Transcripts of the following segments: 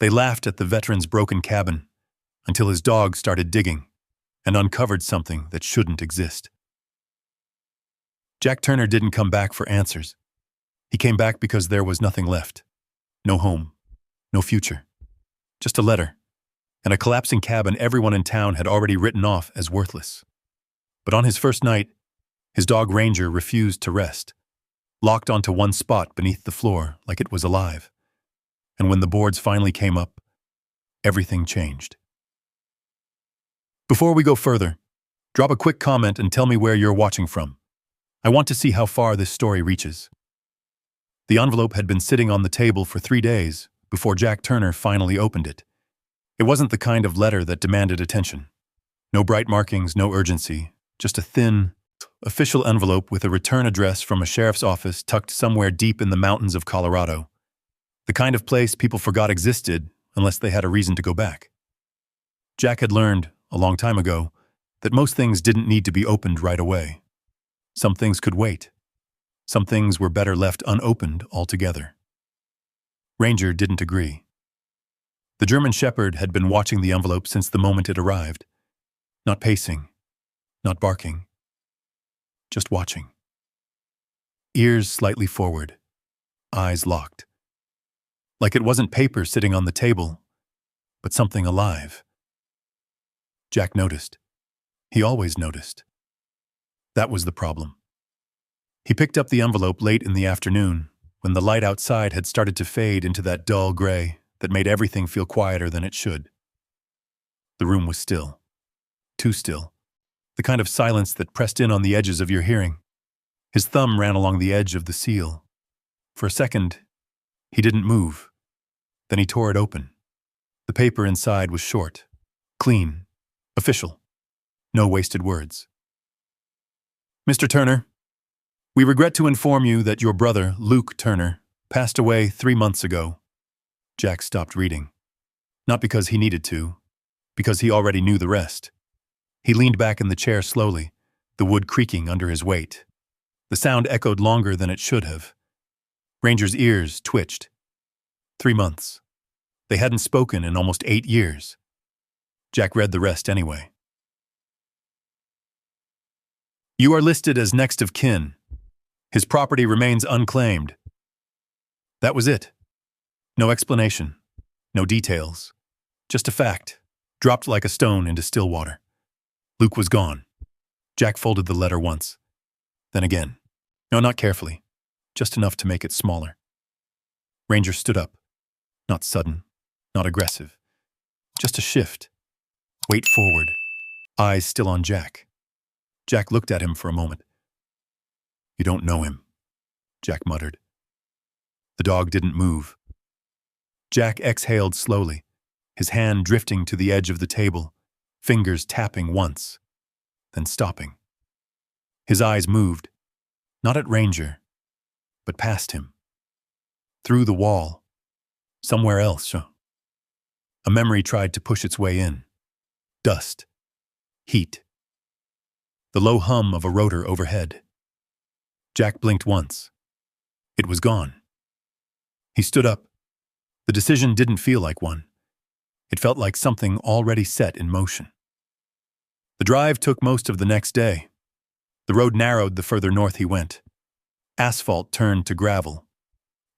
They laughed at the veteran's broken cabin until his dog started digging and uncovered something that shouldn't exist. Jack Turner didn't come back for answers. He came back because there was nothing left. No home, no future. Just a letter, and a collapsing cabin everyone in town had already written off as worthless. But on his first night, his dog Ranger refused to rest, locked onto one spot beneath the floor like it was alive. And when the boards finally came up, everything changed. Before we go further, drop a quick comment and tell me where you're watching from. I want to see how far this story reaches. The envelope had been sitting on the table for 3 days before Jack Turner finally opened it. It wasn't the kind of letter that demanded attention. No bright markings, no urgency, just a thin, official envelope with a return address from a sheriff's office tucked somewhere deep in the mountains of Colorado. The kind of place people forgot existed unless they had a reason to go back. Jack had learned, a long time ago, that most things didn't need to be opened right away. Some things could wait. Some things were better left unopened altogether. Ranger didn't agree. The German Shepherd had been watching the envelope since the moment it arrived. Not pacing, not barking, just watching. Ears slightly forward, eyes locked. Like it wasn't paper sitting on the table, but something alive. Jack noticed. He always noticed. That was the problem. He picked up the envelope late in the afternoon, when the light outside had started to fade into that dull gray that made everything feel quieter than it should. The room was still. Too still. The kind of silence that pressed in on the edges of your hearing. His thumb ran along the edge of the seal. For a second, he didn't move. Then he tore it open. The paper inside was short, clean, official. No wasted words. Mr. Turner, we regret to inform you that your brother, Luke Turner, passed away 3 months ago. Jack stopped reading. Not because he needed to, because he already knew the rest. He leaned back in the chair slowly, the wood creaking under his weight. The sound echoed longer than it should have. Ranger's ears twitched. 3 months. They hadn't spoken in almost 8 years. Jack read the rest anyway. You are listed as next of kin. His property remains unclaimed. That was it. No explanation. No details. Just a fact, dropped like a stone into still water. Luke was gone. Jack folded the letter once. Then again. No, not carefully. Just enough to make it smaller. Ranger stood up. Not sudden. Not aggressive. Just a shift. Weight forward. Eyes still on Jack. Jack looked at him for a moment. You don't know him, Jack muttered. The dog didn't move. Jack exhaled slowly, his hand drifting to the edge of the table, fingers tapping once, then stopping. His eyes moved, not at Ranger, but past him. Through the wall, somewhere else. A memory tried to push its way in. Dust. Heat. The low hum of a rotor overhead. Jack blinked once. It was gone. He stood up. The decision didn't feel like one. It felt like something already set in motion. The drive took most of the next day. The road narrowed the further north he went. Asphalt turned to gravel.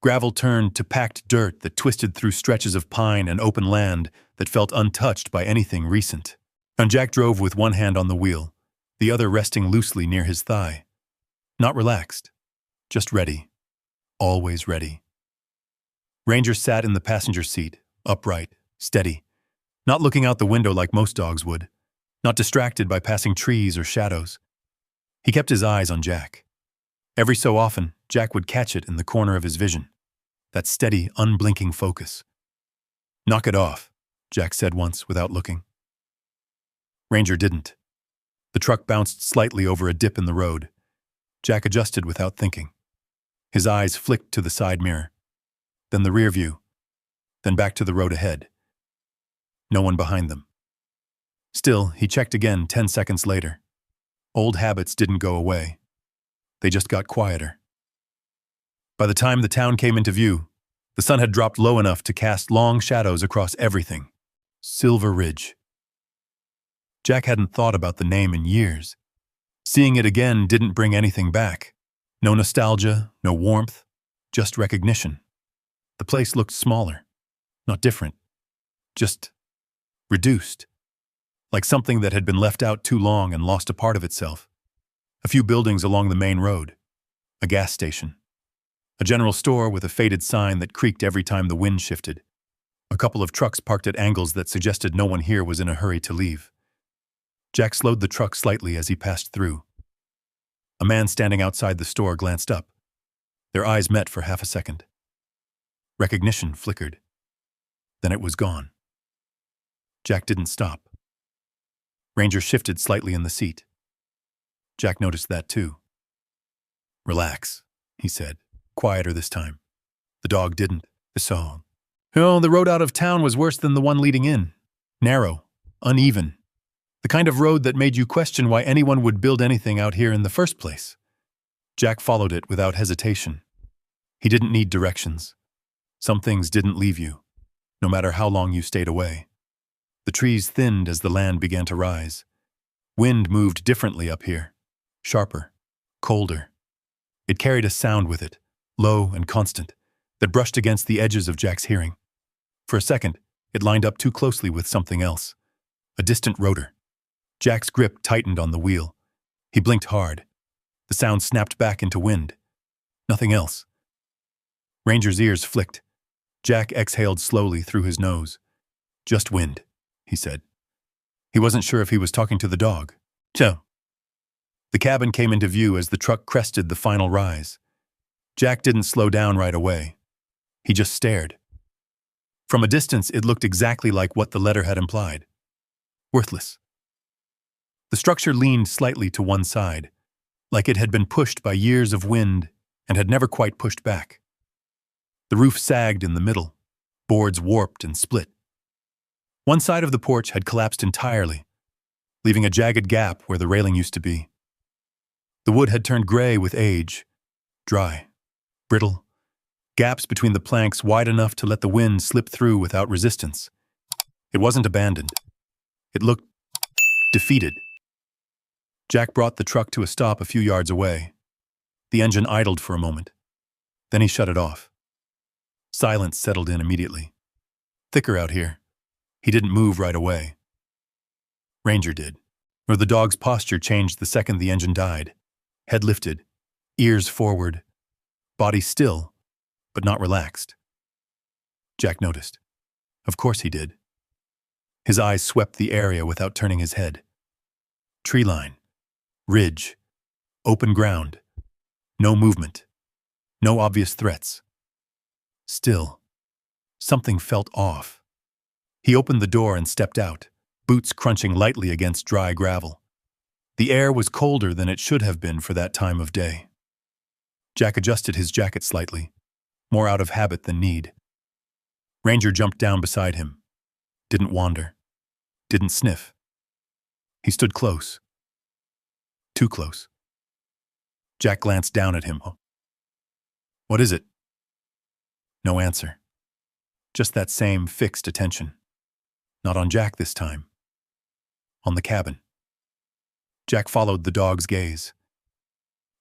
Gravel turned to packed dirt that twisted through stretches of pine and open land that felt untouched by anything recent. And Jack drove with one hand on the wheel, the other resting loosely near his thigh. Not relaxed, just ready. Always ready. Ranger sat in the passenger seat, upright, steady, not looking out the window like most dogs would, not distracted by passing trees or shadows. He kept his eyes on Jack. Every so often, Jack would catch it in the corner of his vision, that steady, unblinking focus. Knock it off, Jack said once without looking. Ranger didn't. The truck bounced slightly over a dip in the road. Jack adjusted without thinking. His eyes flicked to the side mirror, then the rear view, then back to the road ahead. No one behind them. Still, he checked again 10 seconds later. Old habits didn't go away. They just got quieter. By the time the town came into view, The sun had dropped low enough to cast long shadows across everything. Silver Ridge. Jack hadn't thought about the name in years. Seeing it again didn't bring anything back. No nostalgia, no warmth, just recognition. The place looked smaller, not different, just reduced, like something that had been left out too long and lost a part of itself. A few buildings along the main road, a gas station, a general store with a faded sign that creaked every time the wind shifted, a couple of trucks parked at angles that suggested no one here was in a hurry to leave. Jack slowed the truck slightly as he passed through. A man standing outside the store glanced up. Their eyes met for half a second. Recognition flickered. Then it was gone. Jack didn't stop. Ranger shifted slightly in the seat. Jack noticed that too. "Relax," he said, quieter this time. The dog didn't. So, the road out of town was worse than the one leading in. Narrow, uneven. The kind of road that made you question why anyone would build anything out here in the first place. Jack followed it without hesitation. He didn't need directions. Some things didn't leave you, no matter how long you stayed away. The trees thinned as the land began to rise. Wind moved differently up here, sharper, colder. It carried a sound with it, low and constant, that brushed against the edges of Jack's hearing. For a second, it lined up too closely with something else, a distant rotor. Jack's grip tightened on the wheel. He blinked hard. The sound snapped back into wind. Nothing else. Ranger's ears flicked. Jack exhaled slowly through his nose. "Just wind," he said. He wasn't sure if he was talking to the dog. "So." The cabin came into view as the truck crested the final rise. Jack didn't slow down right away. He just stared. From a distance, it looked exactly like what the letter had implied. Worthless. The structure leaned slightly to one side, like it had been pushed by years of wind and had never quite pushed back. The roof sagged in the middle, boards warped and split. One side of the porch had collapsed entirely, leaving a jagged gap where the railing used to be. The wood had turned gray with age, dry, brittle, gaps between the planks wide enough to let the wind slip through without resistance. It wasn't abandoned. It looked defeated. Jack brought the truck to a stop a few yards away. The engine idled for a moment. Then he shut it off. Silence settled in immediately. Thicker out here. He didn't move right away. Ranger did. Or the dog's posture changed the second the engine died. Head lifted, ears forward, body still, but not relaxed. Jack noticed. Of course he did. His eyes swept the area without turning his head. Tree line, ridge, open ground, no movement, no obvious threats. Still, something felt off. He opened the door and stepped out, boots crunching lightly against dry gravel. The air was colder than it should have been for that time of day. Jack adjusted his jacket slightly, more out of habit than need. Ranger jumped down beside him. Didn't wander. Didn't sniff. He stood close. Too close. Jack glanced down at him. "What is it?" No answer. Just that same fixed attention. Not on Jack this time. On the cabin. Jack followed the dog's gaze.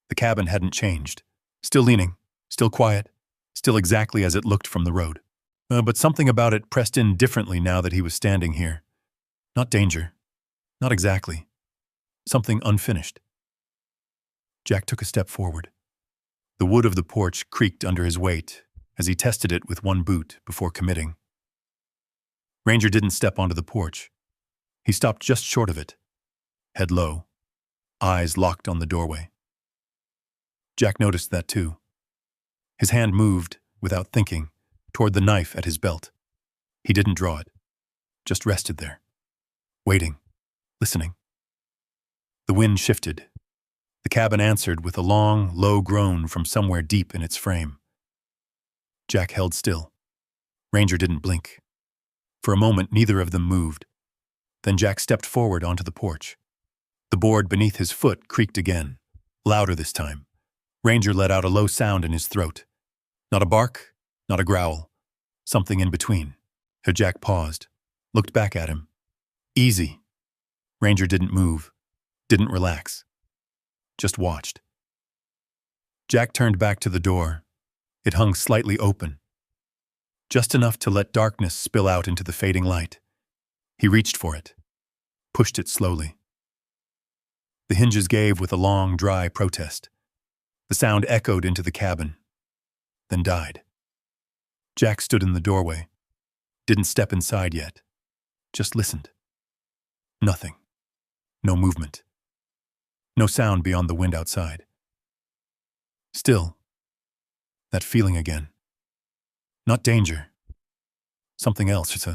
The cabin hadn't changed. Still leaning, still quiet, still exactly as it looked from the road. But something about it pressed in differently now that he was standing here. Not danger. Not exactly. Something unfinished. Jack took a step forward. The wood of the porch creaked under his weight as he tested it with one boot before committing. Ranger didn't step onto the porch. He stopped just short of it, head low, eyes locked on the doorway. Jack noticed that too. His hand moved, without thinking, toward the knife at his belt. He didn't draw it, just rested there, waiting, listening. The wind shifted. The cabin answered with a long, low groan from somewhere deep in its frame. Jack held still. Ranger didn't blink. For a moment, neither of them moved. Then Jack stepped forward onto the porch. The board beneath his foot creaked again, louder this time. Ranger let out a low sound in his throat. Not a bark, Not a growl. Something in between. Jack paused, looked back at him. Easy. Ranger didn't move, didn't relax. Just watched. Jack turned back to the door. It hung slightly open, just enough to let darkness spill out into the fading light. He reached for it, pushed it slowly. The hinges gave with a long, dry protest. The sound echoed into the cabin, then died. Jack stood in the doorway, didn't step inside yet, just listened. Nothing. No movement. No sound beyond the wind outside. Still, that feeling again. Not danger. Something else,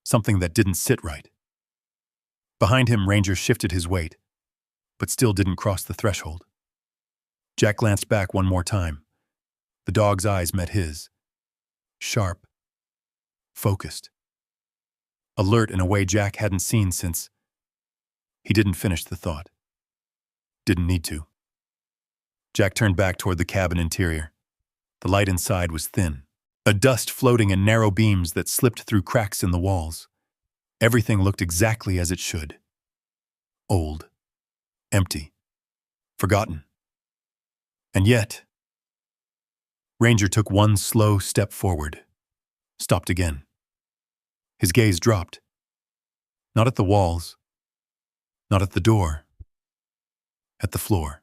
something that didn't sit right. Behind him, Ranger shifted his weight, but still didn't cross the threshold. Jack glanced back one more time. The dog's eyes met his. Sharp. Focused. Alert in a way Jack hadn't seen since. He didn't finish the thought. Didn't need to. Jack turned back toward the cabin interior. The light inside was thin, a dust floating in narrow beams that slipped through cracks in the walls. Everything looked exactly as it should. Old. Empty. Forgotten. And yet, Ranger took one slow step forward, stopped again. His gaze dropped. Not at the walls, not at the door, at the floor.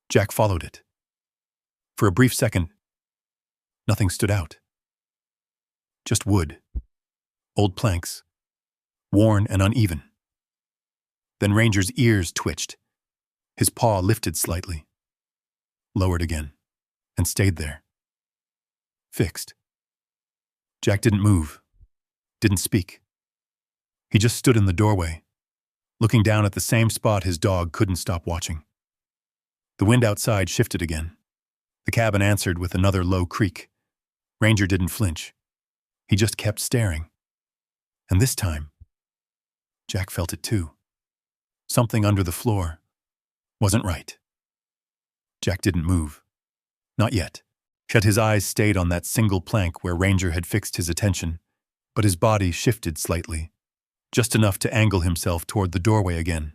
Jack followed it. For a brief second, nothing stood out. Just wood, old planks, worn and uneven. Then Ranger's ears twitched. His paw lifted slightly, lowered again, and stayed there. Fixed. Jack didn't move, didn't speak. He just stood in the doorway, looking down at the same spot his dog couldn't stop watching. The wind outside shifted again. The cabin answered with another low creak. Ranger didn't flinch. He just kept staring. And this time, Jack felt it too. Something under the floor wasn't right. Jack didn't move. Not yet. Yet his eyes stayed on that single plank where Ranger had fixed his attention, but his body shifted slightly, just enough to angle himself toward the doorway again.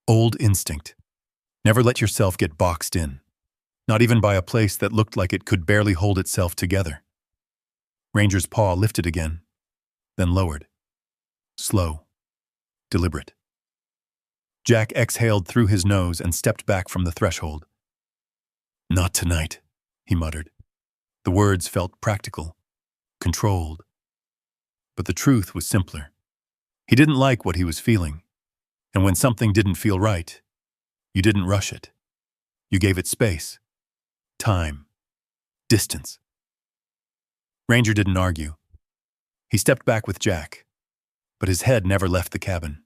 Old instinct. Never let yourself get boxed in, not even by a place that looked like it could barely hold itself together. Ranger's paw lifted again, then lowered. Slow. Deliberate. Jack exhaled through his nose and stepped back from the threshold. "Not tonight," he muttered. The words felt practical, controlled. But the truth was simpler. He didn't like what he was feeling. And when something didn't feel right, you didn't rush it. You gave it space, time, distance. Ranger didn't argue. He stepped back with Jack, but his head never left the cabin.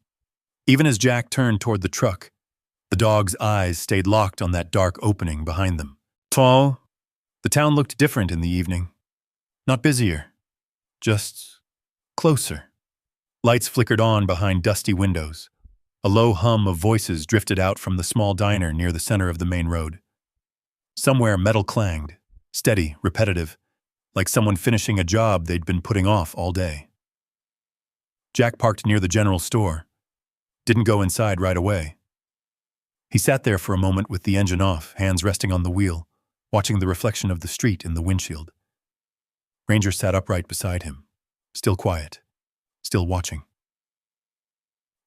Even as Jack turned toward the truck, the dog's eyes stayed locked on that dark opening behind them. Tall. The town looked different in the evening. Not busier, just closer. Lights flickered on behind dusty windows. A low hum of voices drifted out from the small diner near the center of the main road. Somewhere metal clanged, steady, repetitive, like someone finishing a job they'd been putting off all day. Jack parked near the general store. Didn't go inside right away. He sat there for a moment with the engine off, hands resting on the wheel, watching the reflection of the street in the windshield. Ranger sat upright beside him, still quiet, still watching.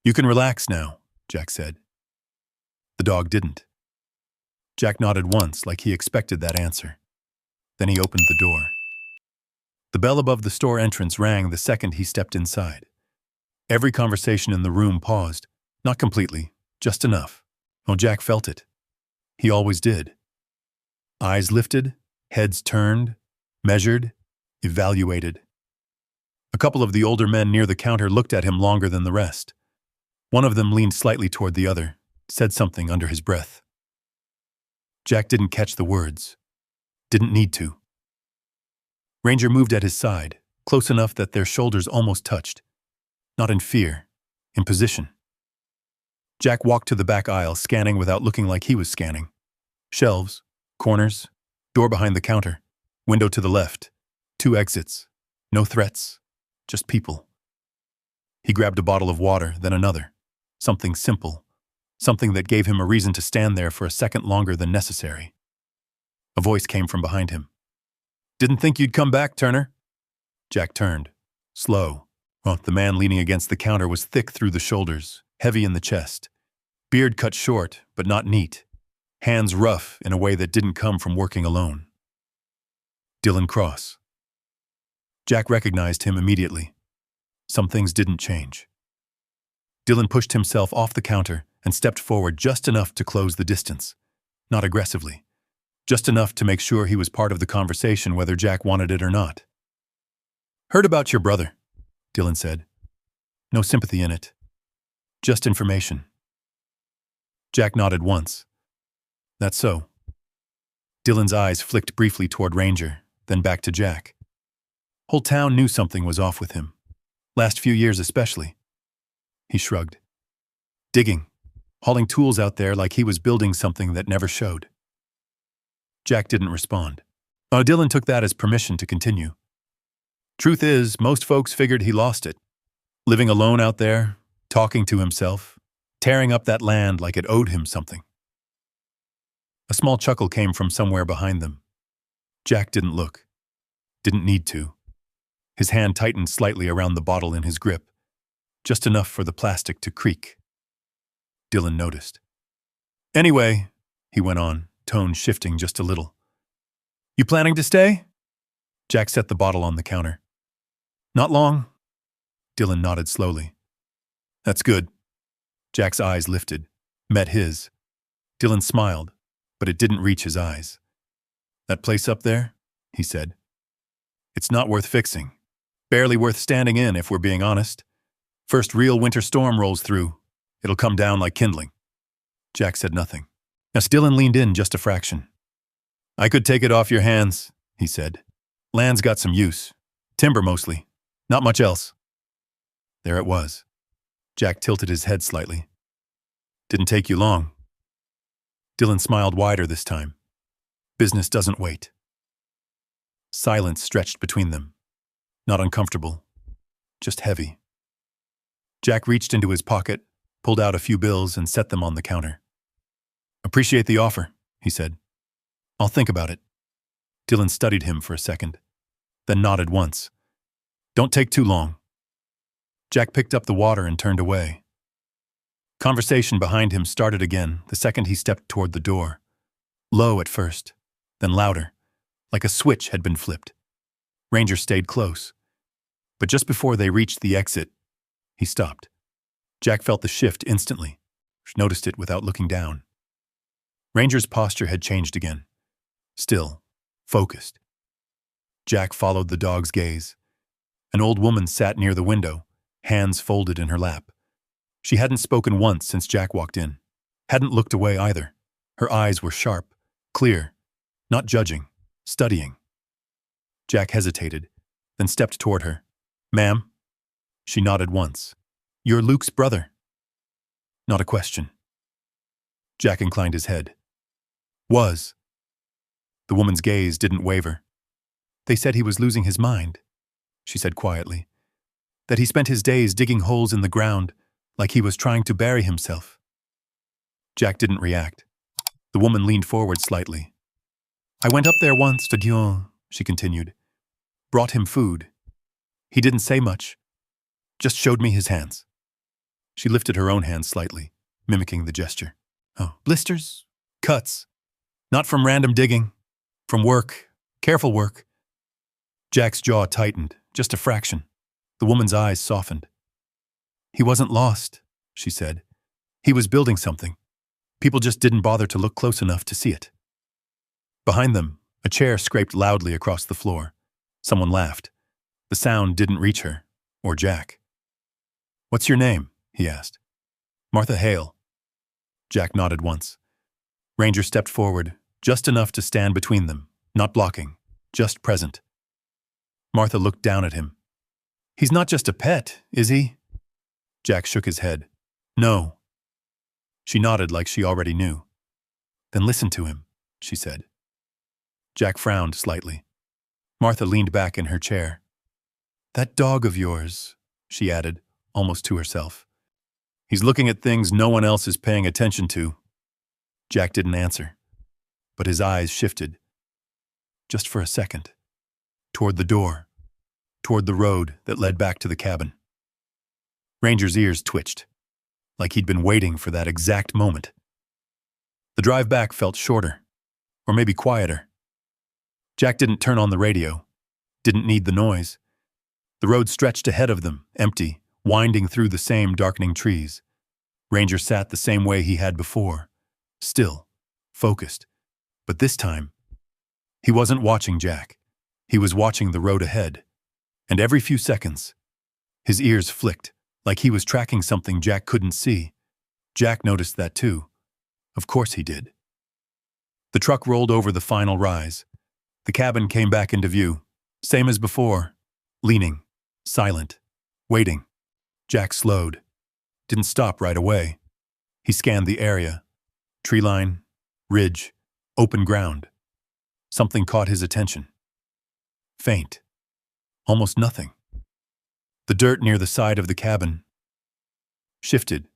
"You can relax now," Jack said. The dog didn't. Jack nodded once, like he expected that answer. Then he opened the door. The bell above the store entrance rang the second he stepped inside. Every conversation in the room paused, not completely, just enough. Oh, Jack felt it. He always did. Eyes lifted, heads turned, measured, evaluated. A couple of the older men near the counter looked at him longer than the rest. One of them leaned slightly toward the other, said something under his breath. Jack didn't catch the words. Didn't need to. Ranger moved at his side, close enough that their shoulders almost touched. Not in fear, in position. Jack walked to the back aisle, scanning without looking like he was scanning. Shelves, corners, door behind the counter. Window to the left. 2 exits. No threats. Just people. He grabbed a bottle of water, then another. Something simple. Something that gave him a reason to stand there for a second longer than necessary. A voice came from behind him. "Didn't think you'd come back, Turner." Jack turned. Slow. The man leaning against the counter was thick through the shoulders, heavy in the chest. Beard cut short, but not neat. Hands rough in a way that didn't come from working alone. Dylan Cross. Jack recognized him immediately. Some things didn't change. Dylan pushed himself off the counter and stepped forward just enough to close the distance. Not aggressively. Just enough to make sure he was part of the conversation whether Jack wanted it or not. "Heard about your brother," Dylan said. No sympathy in it. Just information. Jack nodded once. "That's so." Dylan's eyes flicked briefly toward Ranger, then back to Jack. Whole town knew something was off with him. Last few years especially. He shrugged. Digging. Hauling tools out there like he was building something that never showed. Jack didn't respond. Dylan took that as permission to continue. Truth is, most folks figured he lost it. Living alone out there, talking to himself, tearing up that land like it owed him something. A small chuckle came from somewhere behind them. Jack didn't look. Didn't need to. His hand tightened slightly around the bottle in his grip, just enough for the plastic to creak. Dylan noticed. "Anyway," he went on, tone shifting just a little. "You planning to stay?" Jack set the bottle on the counter. "Not long." Dylan nodded slowly. "That's good." Jack's eyes lifted, met his. Dylan smiled, but it didn't reach his eyes. "That place up there," he said. "It's not worth fixing. Barely worth standing in, if we're being honest. First real winter storm rolls through. It'll come down like kindling." Jack said nothing. As Dylan leaned in just a fraction. "I could take it off your hands," he said. "Land's got some use. Timber mostly. Not much else." There it was. Jack tilted his head slightly. "Didn't take you long." Dylan smiled wider this time. "Business doesn't wait." Silence stretched between them. Not uncomfortable. Just heavy. Jack reached into his pocket, pulled out a few bills, and set them on the counter. "Appreciate the offer," he said. "I'll think about it." Dylan studied him for a second, then nodded once. "Don't take too long." Jack picked up the water and turned away. Conversation behind him started again the second he stepped toward the door. Low at first, then louder, like a switch had been flipped. Ranger stayed close. But just before they reached the exit, he stopped. Jack felt the shift instantly, noticed it without looking down. Ranger's posture had changed again. Still, focused. Jack followed the dog's gaze. An old woman sat near the window, hands folded in her lap. She hadn't spoken once since Jack walked in. Hadn't looked away either. Her eyes were sharp, clear, not judging, studying. Jack hesitated, then stepped toward her. "Ma'am?" She nodded once. "You're Luke's brother." Not a question. Jack inclined his head. "Was." The woman's gaze didn't waver. "They said he was losing his mind," she said quietly. "That he spent his days digging holes in the ground, like he was trying to bury himself." Jack didn't react. The woman leaned forward slightly. "I went up there once to Dion," she continued. "Brought him food. He didn't say much. Just showed me his hands." She lifted her own hands slightly, mimicking the gesture. "Oh, blisters? Cuts. Not from random digging. From work. Careful work." Jack's jaw tightened, just a fraction. The woman's eyes softened. "He wasn't lost," she said. "He was building something. People just didn't bother to look close enough to see it." Behind them, a chair scraped loudly across the floor. Someone laughed. The sound didn't reach her, or Jack. "What's your name?" he asked. "Martha Hale." Jack nodded once. Ranger stepped forward, just enough to stand between them, not blocking, just present. Martha looked down at him. "He's not just a pet, is he?" Jack shook his head. "No." She nodded like she already knew. "Then listen to him," she said. Jack frowned slightly. Martha leaned back in her chair. That dog of yours, she added, almost to herself. He's looking at things no one else is paying attention to. Jack didn't answer, but his eyes shifted, just for a second, toward the door, toward the road that led back to the cabin. Ranger's ears twitched, like he'd been waiting for that exact moment. The drive back felt shorter, or maybe quieter. Jack didn't turn on the radio, didn't need the noise. The road stretched ahead of them, empty, winding through the same darkening trees. Ranger sat the same way he had before, still, focused. But this time, he wasn't watching Jack. He was watching the road ahead. And every few seconds, his ears flicked, like he was tracking something Jack couldn't see. Jack noticed that too. Of course he did. The truck rolled over the final rise. The cabin came back into view, same as before, leaning, silent, waiting. Jack slowed. Didn't stop right away. He scanned the area. Tree line, ridge, open ground. Something caught his attention. Faint. Almost nothing. The dirt near the side of the cabin shifted,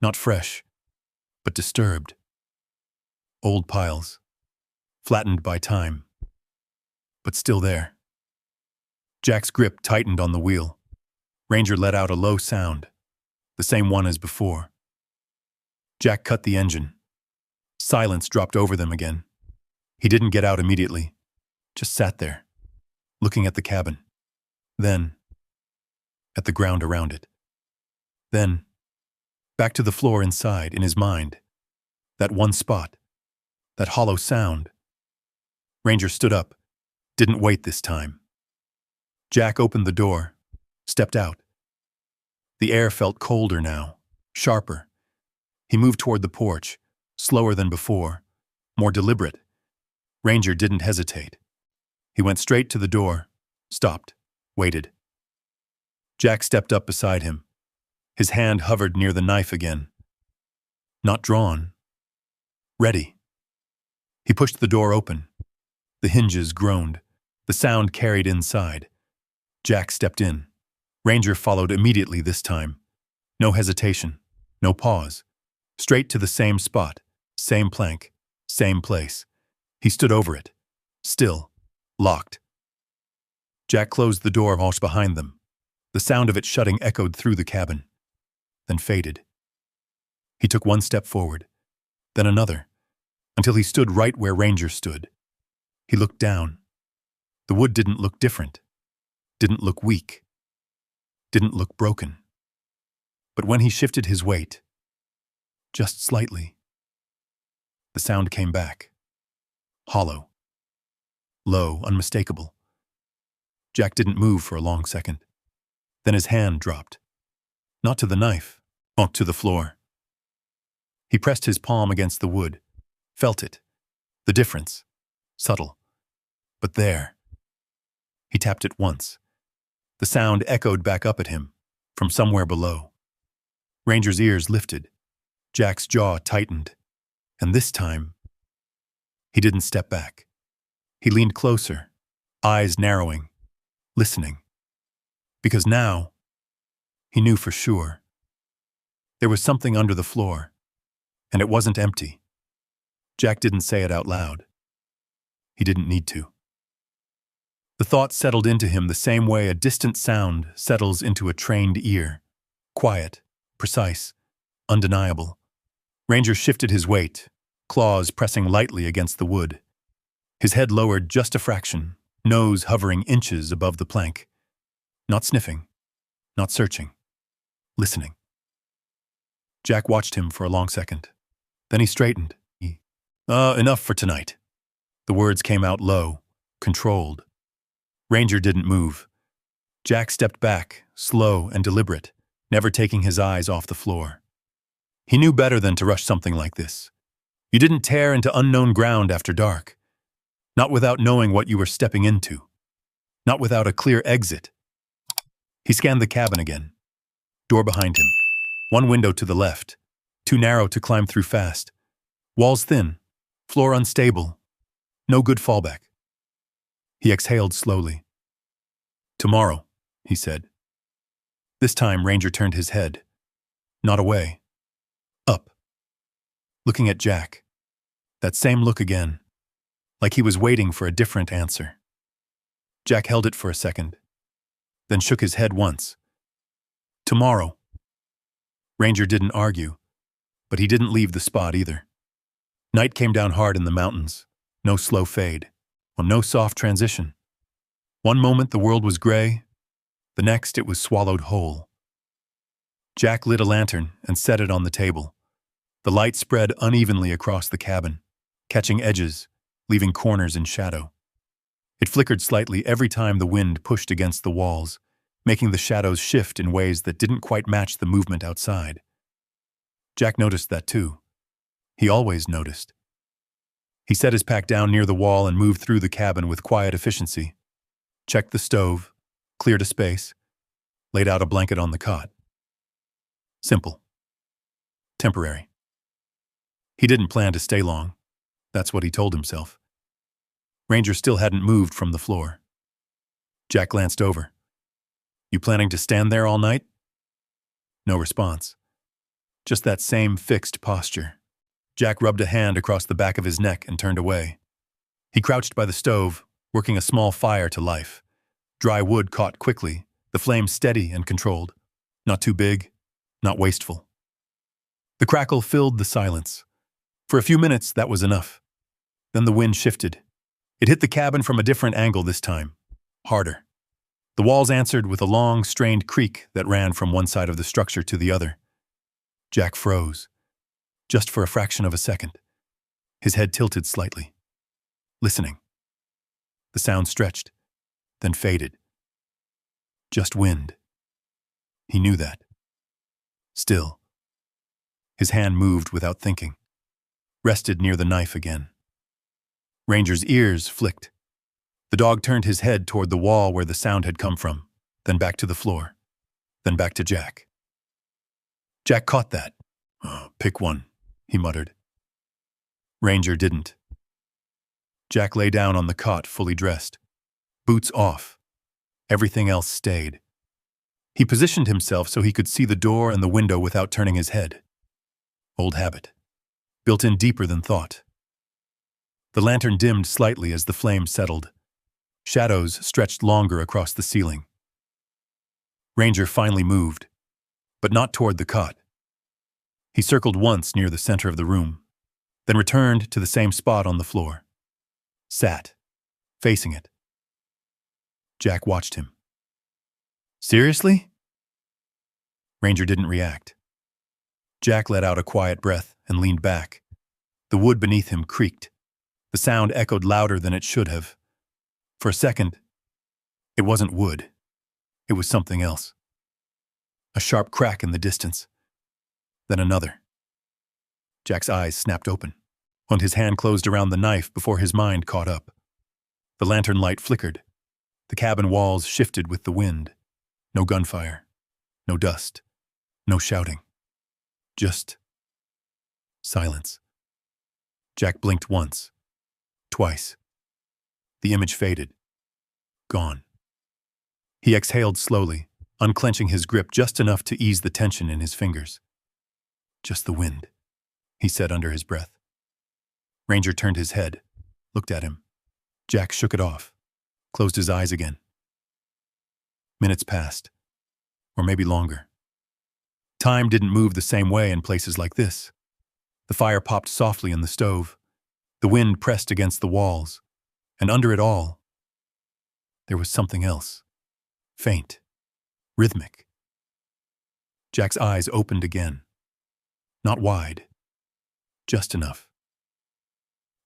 not fresh, but disturbed. Old piles, flattened by time, but still there. Jack's grip tightened on the wheel. Ranger let out a low sound, the same one as before. Jack cut the engine. Silence dropped over them again. He didn't get out immediately, just sat there, looking at the cabin. Then, at the ground around it. Then, back to the floor inside, in his mind. That one spot, that hollow sound. Ranger stood up, didn't wait this time. Jack opened the door, stepped out. The air felt colder now, sharper. He moved toward the porch, slower than before, more deliberate. Ranger didn't hesitate. He went straight to the door, stopped, waited. Jack stepped up beside him. His hand hovered near the knife again. Not drawn. Ready. He pushed the door open. The hinges groaned. The sound carried inside. Jack stepped in. Ranger followed immediately this time. No hesitation, no pause. Straight to the same spot, same plank, same place. He stood over it, still, locked. Jack closed the door almost behind them. The sound of it shutting echoed through the cabin, then faded. He took one step forward, then another, until he stood right where Ranger stood. He looked down. The wood didn't look different, didn't look weak, didn't look broken. But when he shifted his weight, just slightly, the sound came back. Hollow. Low, unmistakable. Jack didn't move for a long second. Then his hand dropped. Not to the knife, but to the floor. He pressed his palm against the wood, felt it. The difference. Subtle. But there. He tapped it once. The sound echoed back up at him, from somewhere below. Ranger's ears lifted. Jack's jaw tightened. And this time, he didn't step back. He leaned closer, eyes narrowing, listening. Because now, he knew for sure. There was something under the floor, and it wasn't empty. Jack didn't say it out loud. He didn't need to. The thought settled into him the same way a distant sound settles into a trained ear. Quiet, precise, undeniable. Ranger shifted his weight, claws pressing lightly against the wood. His head lowered just a fraction, nose hovering inches above the plank. Not sniffing, not searching, listening. Jack watched him for a long second. Then he straightened. Enough for tonight. The words came out low, controlled. Ranger didn't move. Jack stepped back, slow and deliberate, never taking his eyes off the floor. He knew better than to rush something like this. You didn't tear into unknown ground after dark. Not without knowing what you were stepping into. Not without a clear exit. He scanned the cabin again. Door behind him. One window to the left. Too narrow to climb through fast. Walls thin. Floor unstable. No good fallback. He exhaled slowly. "Tomorrow," he said. This time, Ranger turned his head. Not away. Up. Looking at Jack. That same look again. Like he was waiting for a different answer. Jack held it for a second, then shook his head once. "Tomorrow." Ranger didn't argue, but he didn't leave the spot either. Night came down hard in the mountains. No slow fade. Well, no soft transition. One moment the world was gray, the next it was swallowed whole. Jack lit a lantern and set it on the table. The light spread unevenly across the cabin, catching edges, leaving corners in shadow. It flickered slightly every time the wind pushed against the walls, making the shadows shift in ways that didn't quite match the movement outside. Jack noticed that too. He always noticed. He set his pack down near the wall and moved through the cabin with quiet efficiency. Checked the stove, cleared a space, laid out a blanket on the cot. Simple. Temporary. He didn't plan to stay long. That's what he told himself. Ranger still hadn't moved from the floor. Jack glanced over. "You planning to stand there all night?" No response. Just that same fixed posture. Jack rubbed a hand across the back of his neck and turned away. He crouched by the stove, working a small fire to life. Dry wood caught quickly, the flame steady and controlled. Not too big, not wasteful. The crackle filled the silence. For a few minutes, that was enough. Then the wind shifted. It hit the cabin from a different angle this time. Harder. The walls answered with a long, strained creak that ran from one side of the structure to the other. Jack froze. Just for a fraction of a second. His head tilted slightly. Listening. The sound stretched, then faded. Just wind. He knew that. Still. His hand moved without thinking. Rested near the knife again. Ranger's ears flicked. The dog turned his head toward the wall where the sound had come from, then back to the floor, then back to Jack. Jack caught that. "Oh, pick one," he muttered. Ranger didn't. Jack lay down on the cot fully dressed. Boots off. Everything else stayed. He positioned himself so he could see the door and the window without turning his head. Old habit. Built in deeper than thought. The lantern dimmed slightly as the flame settled. Shadows stretched longer across the ceiling. Ranger finally moved, but not toward the cot. He circled once near the center of the room, then returned to the same spot on the floor. Sat, facing it. Jack watched him. "Seriously?" Ranger didn't react. Jack let out a quiet breath and leaned back. The wood beneath him creaked. The sound echoed louder than it should have. For a second, it wasn't wood. It was something else. A sharp crack in the distance. Then another. Jack's eyes snapped open, and his hand closed around the knife before his mind caught up. The lantern light flickered. The cabin walls shifted with the wind. No gunfire. No dust. No shouting. Just silence. Jack blinked once. Twice. The image faded. Gone. He exhaled slowly, unclenching his grip just enough to ease the tension in his fingers. "Just the wind," he said under his breath. Ranger turned his head, looked at him. Jack shook it off, closed his eyes again. Minutes passed, or maybe longer. Time didn't move the same way in places like this. The fire popped softly in the stove. The wind pressed against the walls, and under it all, there was something else. Faint. Rhythmic. Jack's eyes opened again. Not wide. Just enough.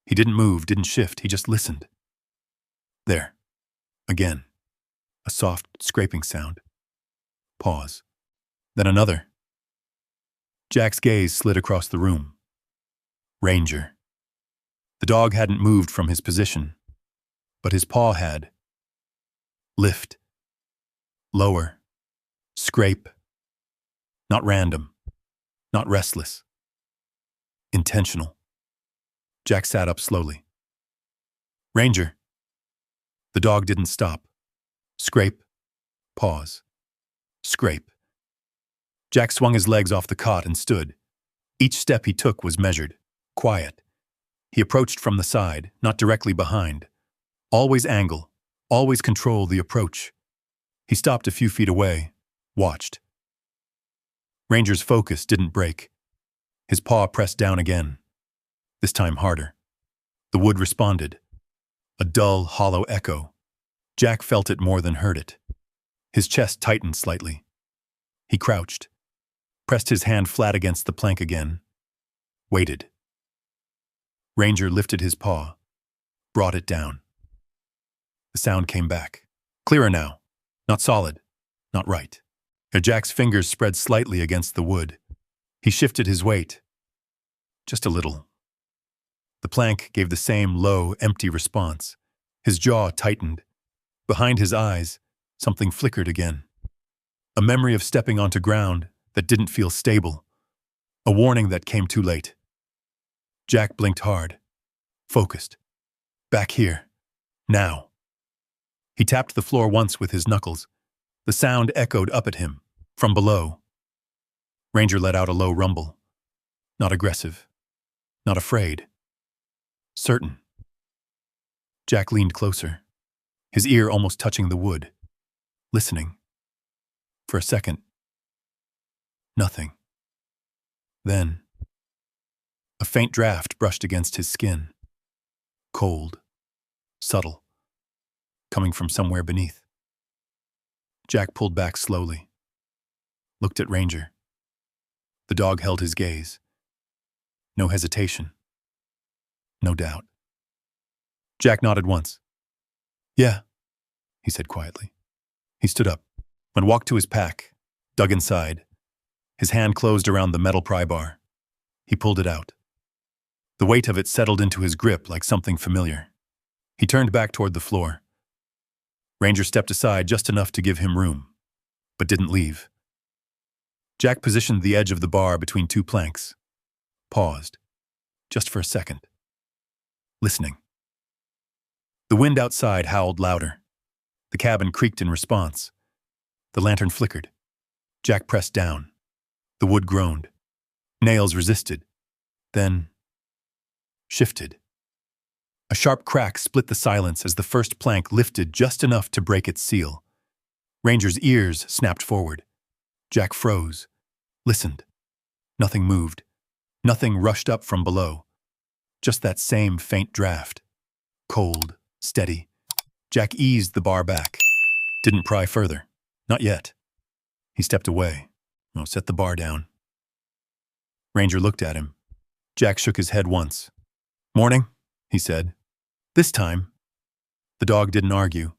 He didn't move, didn't shift, he just listened. There. Again. A soft, scraping sound. Pause. Then another. Jack's gaze slid across the room. Ranger. The dog hadn't moved from his position, but his paw had. Lift. Lower. Scrape. Not random. Not restless. Intentional. Jack sat up slowly. "Ranger." The dog didn't stop. Scrape. Pause. Scrape. Jack swung his legs off the cot and stood. Each step he took was measured, quiet. He approached from the side, not directly behind. Always angle, always control the approach. He stopped a few feet away, watched. Ranger's focus didn't break. His paw pressed down again, this time harder. The wood responded. A dull, hollow echo. Jack felt it more than heard it. His chest tightened slightly. He crouched, pressed his hand flat against the plank again, waited. Ranger lifted his paw, brought it down. The sound came back. Clearer now. Not solid. Not right. Jack's fingers spread slightly against the wood. He shifted his weight. Just a little. The plank gave the same low, empty response. His jaw tightened. Behind his eyes, something flickered again. A memory of stepping onto ground that didn't feel stable. A warning that came too late. Jack blinked hard. Focused. Back here. Now. He tapped the floor once with his knuckles. The sound echoed up at him, from below. Ranger let out a low rumble. Not aggressive. Not afraid. Certain. Jack leaned closer, his ear almost touching the wood, listening. For a second. Nothing. Then, a faint draft brushed against his skin. Cold. Subtle. Coming from somewhere beneath. Jack pulled back slowly. Looked at Ranger. The dog held his gaze. No hesitation. No doubt. Jack nodded once. Yeah, he said quietly. He stood up and walked to his pack, dug inside. His hand closed around the metal pry bar. He pulled it out. The weight of it settled into his grip like something familiar. He turned back toward the floor. Ranger stepped aside just enough to give him room, but didn't leave. Jack positioned the edge of the bar between two planks. Paused, just for a second. Listening. The wind outside howled louder. The cabin creaked in response. The lantern flickered. Jack pressed down. The wood groaned. Nails resisted. Then shifted. A sharp crack split the silence as the first plank lifted just enough to break its seal. Ranger's ears snapped forward. Jack froze. Listened. Nothing moved. Nothing rushed up from below. Just that same faint draft. Cold, steady. Jack eased the bar back. Didn't pry further. Not yet. He stepped away. Set the bar down. Ranger looked at him. Jack shook his head once. Morning, he said. This time. The dog didn't argue.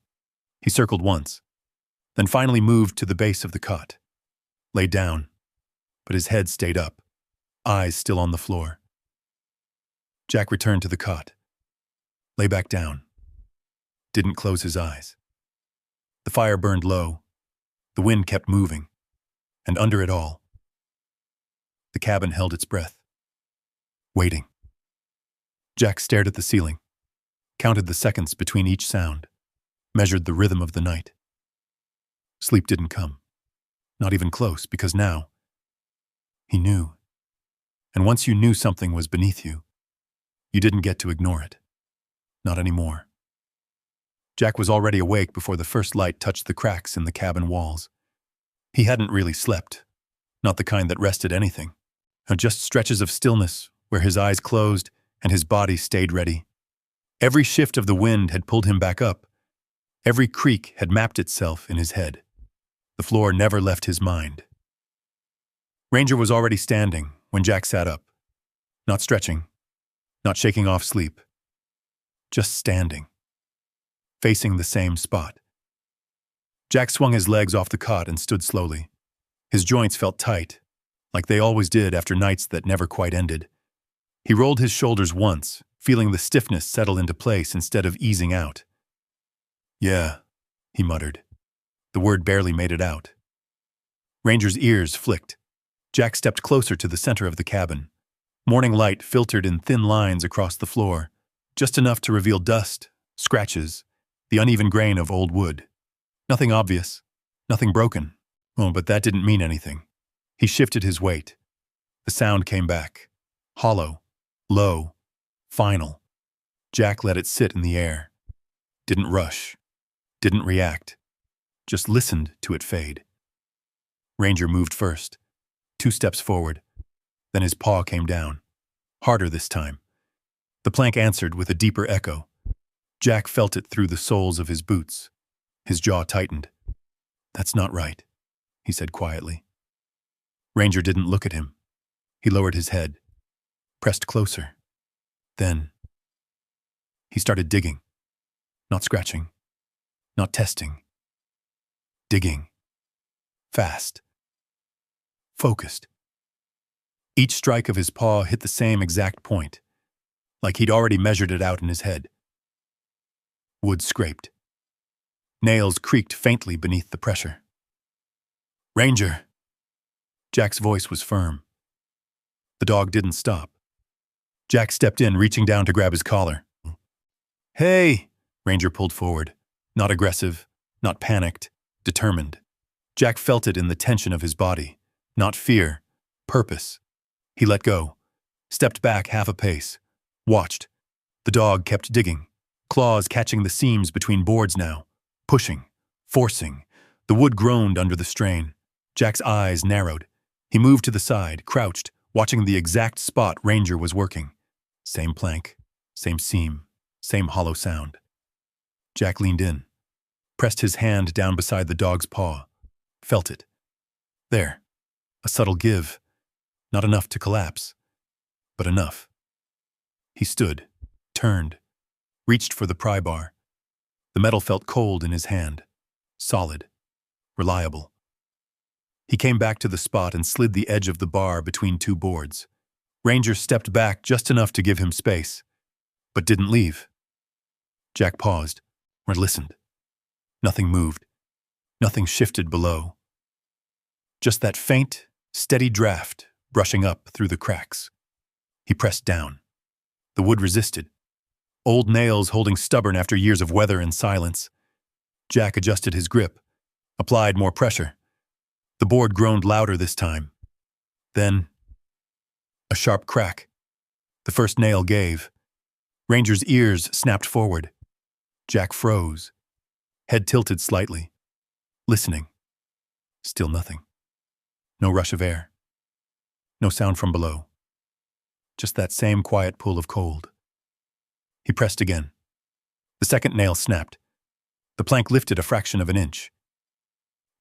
He circled once, then finally moved to the base of the cot. Lay down, but his head stayed up, eyes still on the floor. Jack returned to the cot. Lay back down. Didn't close his eyes. The fire burned low. The wind kept moving. And under it all, the cabin held its breath. Waiting. Jack stared at the ceiling, counted the seconds between each sound, measured the rhythm of the night. Sleep didn't come. Not even close, because now, he knew. And once you knew something was beneath you, you didn't get to ignore it. Not anymore. Jack was already awake before the first light touched the cracks in the cabin walls. He hadn't really slept, not the kind that rested anything. Just stretches of stillness where his eyes closed and his body stayed ready. Every shift of the wind had pulled him back up. Every creak had mapped itself in his head. The floor never left his mind. Ranger was already standing when Jack sat up. Not stretching, not shaking off sleep. Just standing, facing the same spot. Jack swung his legs off the cot and stood slowly. His joints felt tight, like they always did after nights that never quite ended. He rolled his shoulders once, feeling the stiffness settle into place instead of easing out. Yeah, he muttered. The word barely made it out. Ranger's ears flicked. Jack stepped closer to the center of the cabin. Morning light filtered in thin lines across the floor, just enough to reveal dust, scratches, the uneven grain of old wood. Nothing obvious, nothing broken. Oh, but that didn't mean anything. He shifted his weight. The sound came back. Hollow, low, final. Jack let it sit in the air. Didn't rush. Didn't react. Just listened to it fade. Ranger moved first. 2 steps forward. Then his paw came down. Harder this time. The plank answered with a deeper echo. Jack felt it through the soles of his boots. His jaw tightened. "That's not right," he said quietly. Ranger didn't look at him. He lowered his head, pressed closer. Then he started digging. Not scratching. Not testing. Digging. Fast. Focused. Each strike of his paw hit the same exact point, like he'd already measured it out in his head. Wood scraped. Nails creaked faintly beneath the pressure. "Ranger!" Jack's voice was firm. The dog didn't stop. Jack stepped in, reaching down to grab his collar. "Hey!" Ranger pulled forward. Not aggressive, not panicked, determined. Jack felt it in the tension of his body. Not fear, purpose. He let go, stepped back half a pace, watched. The dog kept digging, claws catching the seams between boards now, pushing, forcing. The wood groaned under the strain. Jack's eyes narrowed. He moved to the side, crouched, watching the exact spot Ranger was working. Same plank, same seam, same hollow sound. Jack leaned in, pressed his hand down beside the dog's paw, felt it. There, a subtle give. Not enough to collapse, but enough. He stood, turned, reached for the pry bar. The metal felt cold in his hand, solid, reliable. He came back to the spot and slid the edge of the bar between 2 boards. Ranger stepped back just enough to give him space, but didn't leave. Jack paused, or listened. Nothing moved. Nothing shifted below. Just that faint, steady draft brushing up through the cracks. He pressed down. The wood resisted. Old nails holding stubborn after years of weather and silence. Jack adjusted his grip, applied more pressure. The board groaned louder this time. Then, a sharp crack. The first nail gave. Ranger's ears snapped forward. Jack froze, head tilted slightly, listening. Still nothing. No rush of air. No sound from below. Just that same quiet pull of cold. He pressed again. The second nail snapped. The plank lifted a fraction of an inch.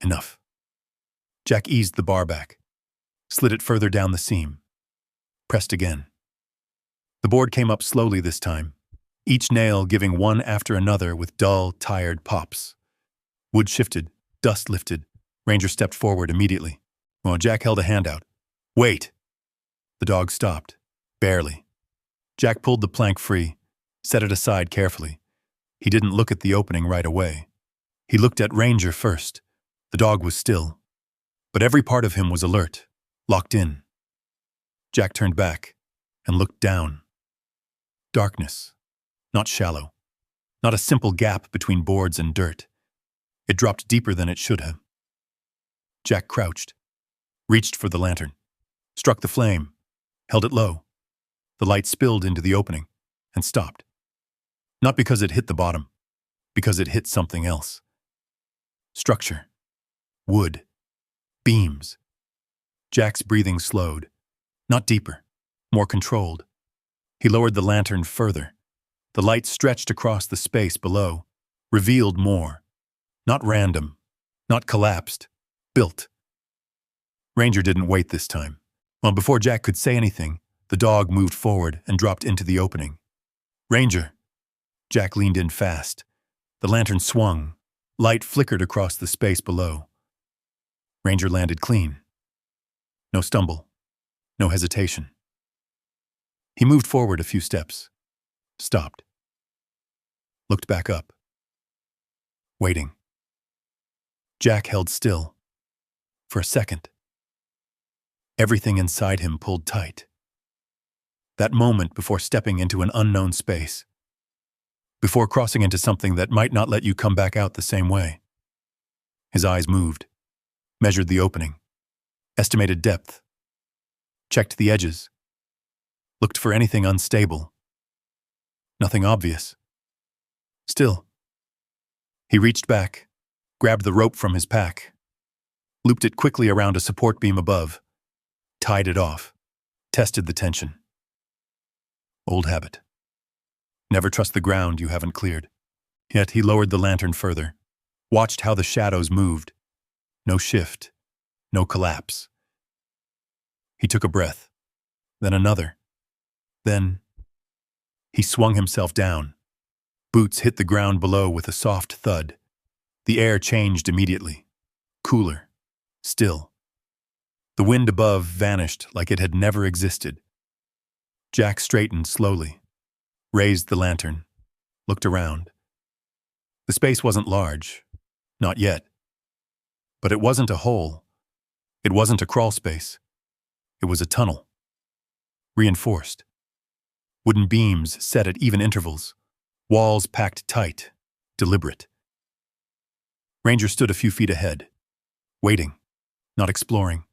Enough. Jack eased the bar back, slid it further down the seam, pressed again. The board came up slowly this time, each nail giving one after another with dull, tired pops. Wood shifted, dust lifted. Ranger stepped forward immediately. Well, Jack held a hand out. "Wait!" The dog stopped, barely. Jack pulled the plank free, set it aside carefully. He didn't look at the opening right away. He looked at Ranger first. The dog was still, but every part of him was alert, locked in. Jack turned back and looked down. Darkness, not shallow, not a simple gap between boards and dirt. It dropped deeper than it should have. Jack crouched, reached for the lantern, struck the flame, held it low. The light spilled into the opening and stopped. Not because it hit the bottom, because it hit something else. Structure, wood, beams. Jack's breathing slowed, not deeper, more controlled. He lowered the lantern further. The light stretched across the space below, revealed more. Not random, not collapsed, built. Ranger didn't wait this time. Well, before Jack could say anything, the dog moved forward and dropped into the opening. "Ranger!" Jack leaned in fast. The lantern swung. Light flickered across the space below. Ranger landed clean. No stumble. No hesitation. He moved forward a few steps. Stopped. Looked back up. Waiting. Jack held still. For a second. Everything inside him pulled tight. That moment before stepping into an unknown space. before crossing into something that might not let you come back out the same way. His eyes moved, measured the opening, estimated depth, checked the edges, looked for anything unstable. Nothing obvious. Still, he reached back, grabbed the rope from his pack, looped it quickly around a support beam above, tied it off, tested the tension. Old habit. Never trust the ground you haven't cleared. Yet he lowered the lantern further, watched how the shadows moved. No shift, no collapse. He took a breath, then another. Then he swung himself down. Boots hit the ground below with a soft thud. The air changed immediately. Cooler. Still. The wind above vanished like it had never existed. Jack straightened slowly, raised the lantern, looked around. The space wasn't large. Not yet. But it wasn't a hole. It wasn't a crawl space. It was a tunnel. Reinforced. Wooden beams set at even intervals. Walls packed tight, deliberate. Ranger stood a few feet ahead, waiting, not exploring,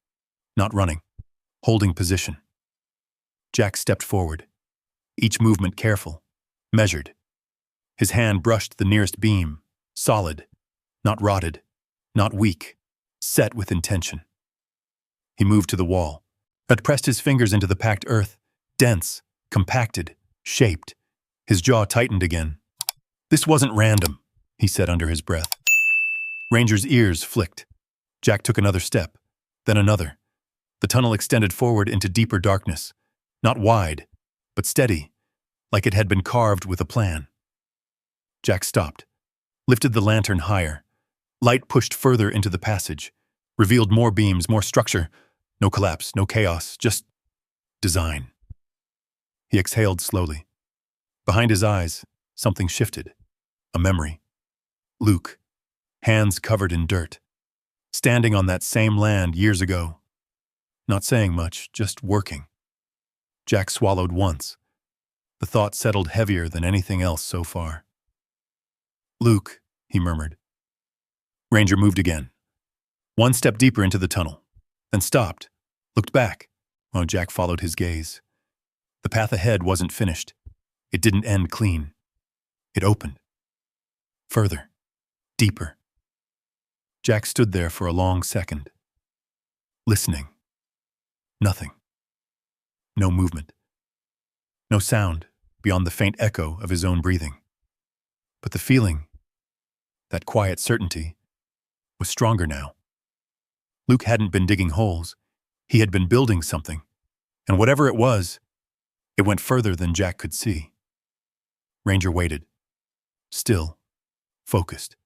not running, holding position. Jack stepped forward, each movement careful, measured. His hand brushed the nearest beam, solid, not rotted, not weak, set with intention. He moved to the wall, had pressed his fingers into the packed earth, dense, compacted, shaped. His jaw tightened again. "This wasn't random," he said under his breath. Ranger's ears flicked. Jack took another step, then another. The tunnel extended forward into deeper darkness, not wide, but steady, like it had been carved with a plan. Jack stopped, lifted the lantern higher. Light pushed further into the passage, revealed more beams, more structure. No collapse, no chaos, just design. He exhaled slowly. Behind his eyes, something shifted. A memory. Luke, hands covered in dirt, standing on that same land years ago. Not saying much, just working. Jack swallowed once. The thought settled heavier than anything else so far. "Luke," he murmured. Ranger moved again. One step deeper into the tunnel, then stopped, looked back. Oh, Jack followed his gaze. The path ahead wasn't finished. It didn't end clean. It opened. Further. Deeper. Jack stood there for a long second. Listening. Nothing. No movement. No sound beyond the faint echo of his own breathing. But the feeling, that quiet certainty, was stronger now. Luke hadn't been digging holes. He had been building something. And whatever it was, it went further than Jack could see. Ranger waited. Still. Focused.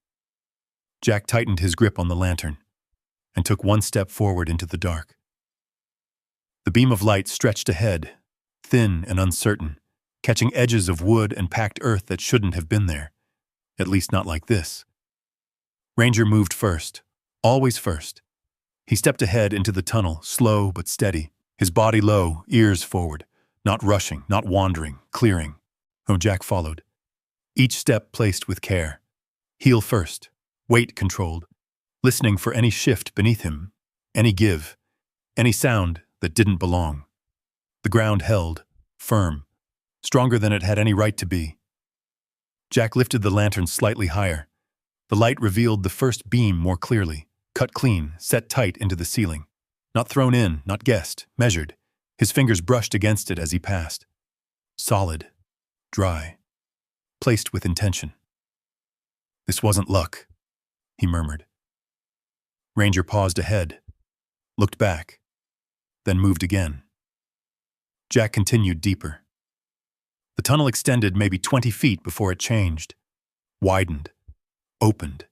Jack tightened his grip on the lantern and took one step forward into the dark. The beam of light stretched ahead, thin and uncertain, catching edges of wood and packed earth that shouldn't have been there, at least not like this. Ranger moved first, always first. He stepped ahead into the tunnel, slow but steady, his body low, ears forward, not rushing, not wandering, clearing. Oh, Jack followed. Each step placed with care. Heel first, weight controlled, listening for any shift beneath him, any give, any sound that didn't belong. The ground held, firm, stronger than it had any right to be. Jack lifted the lantern slightly higher. The light revealed the first beam more clearly, cut clean, set tight into the ceiling. Not thrown in, not guessed, measured. His fingers brushed against it as he passed. Solid, dry, placed with intention. "This wasn't luck," he murmured. Ranger paused ahead, looked back, then moved again. Jack continued deeper. The tunnel extended maybe 20 feet before it changed, widened, opened.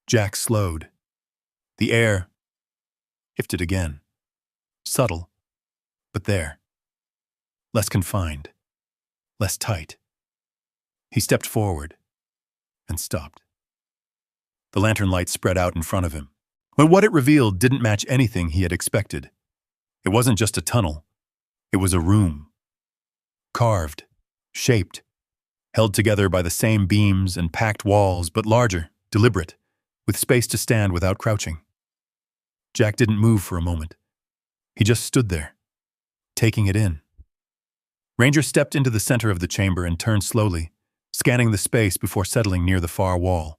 Jack slowed. The air shifted again. Subtle, but there. Less confined, less tight. He stepped forward and stopped. The lantern light spread out in front of him. But what it revealed didn't match anything he had expected. It wasn't just a tunnel. It was a room. Carved, shaped, held together by the same beams and packed walls, but larger, deliberate, with space to stand without crouching. Jack didn't move for a moment. He just stood there, taking it in. Ranger stepped into the center of the chamber and turned slowly, scanning the space before settling near the far wall.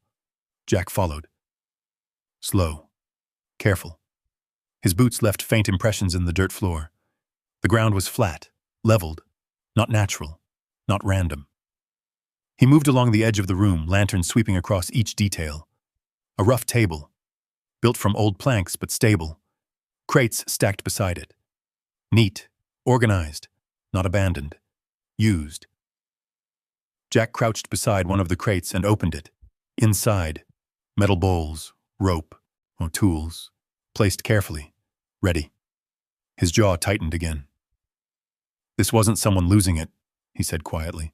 Jack followed. Slow, careful. His boots left faint impressions in the dirt floor. The ground was flat, leveled, not natural, not random. He moved along the edge of the room, lantern sweeping across each detail. A rough table, built from old planks but stable. Crates stacked beside it. Neat, organized, not abandoned, used. Jack crouched beside one of the crates and opened it. Inside, metal bowls, rope, tools, placed carefully, ready. His jaw tightened again. This wasn't someone losing it, he said quietly.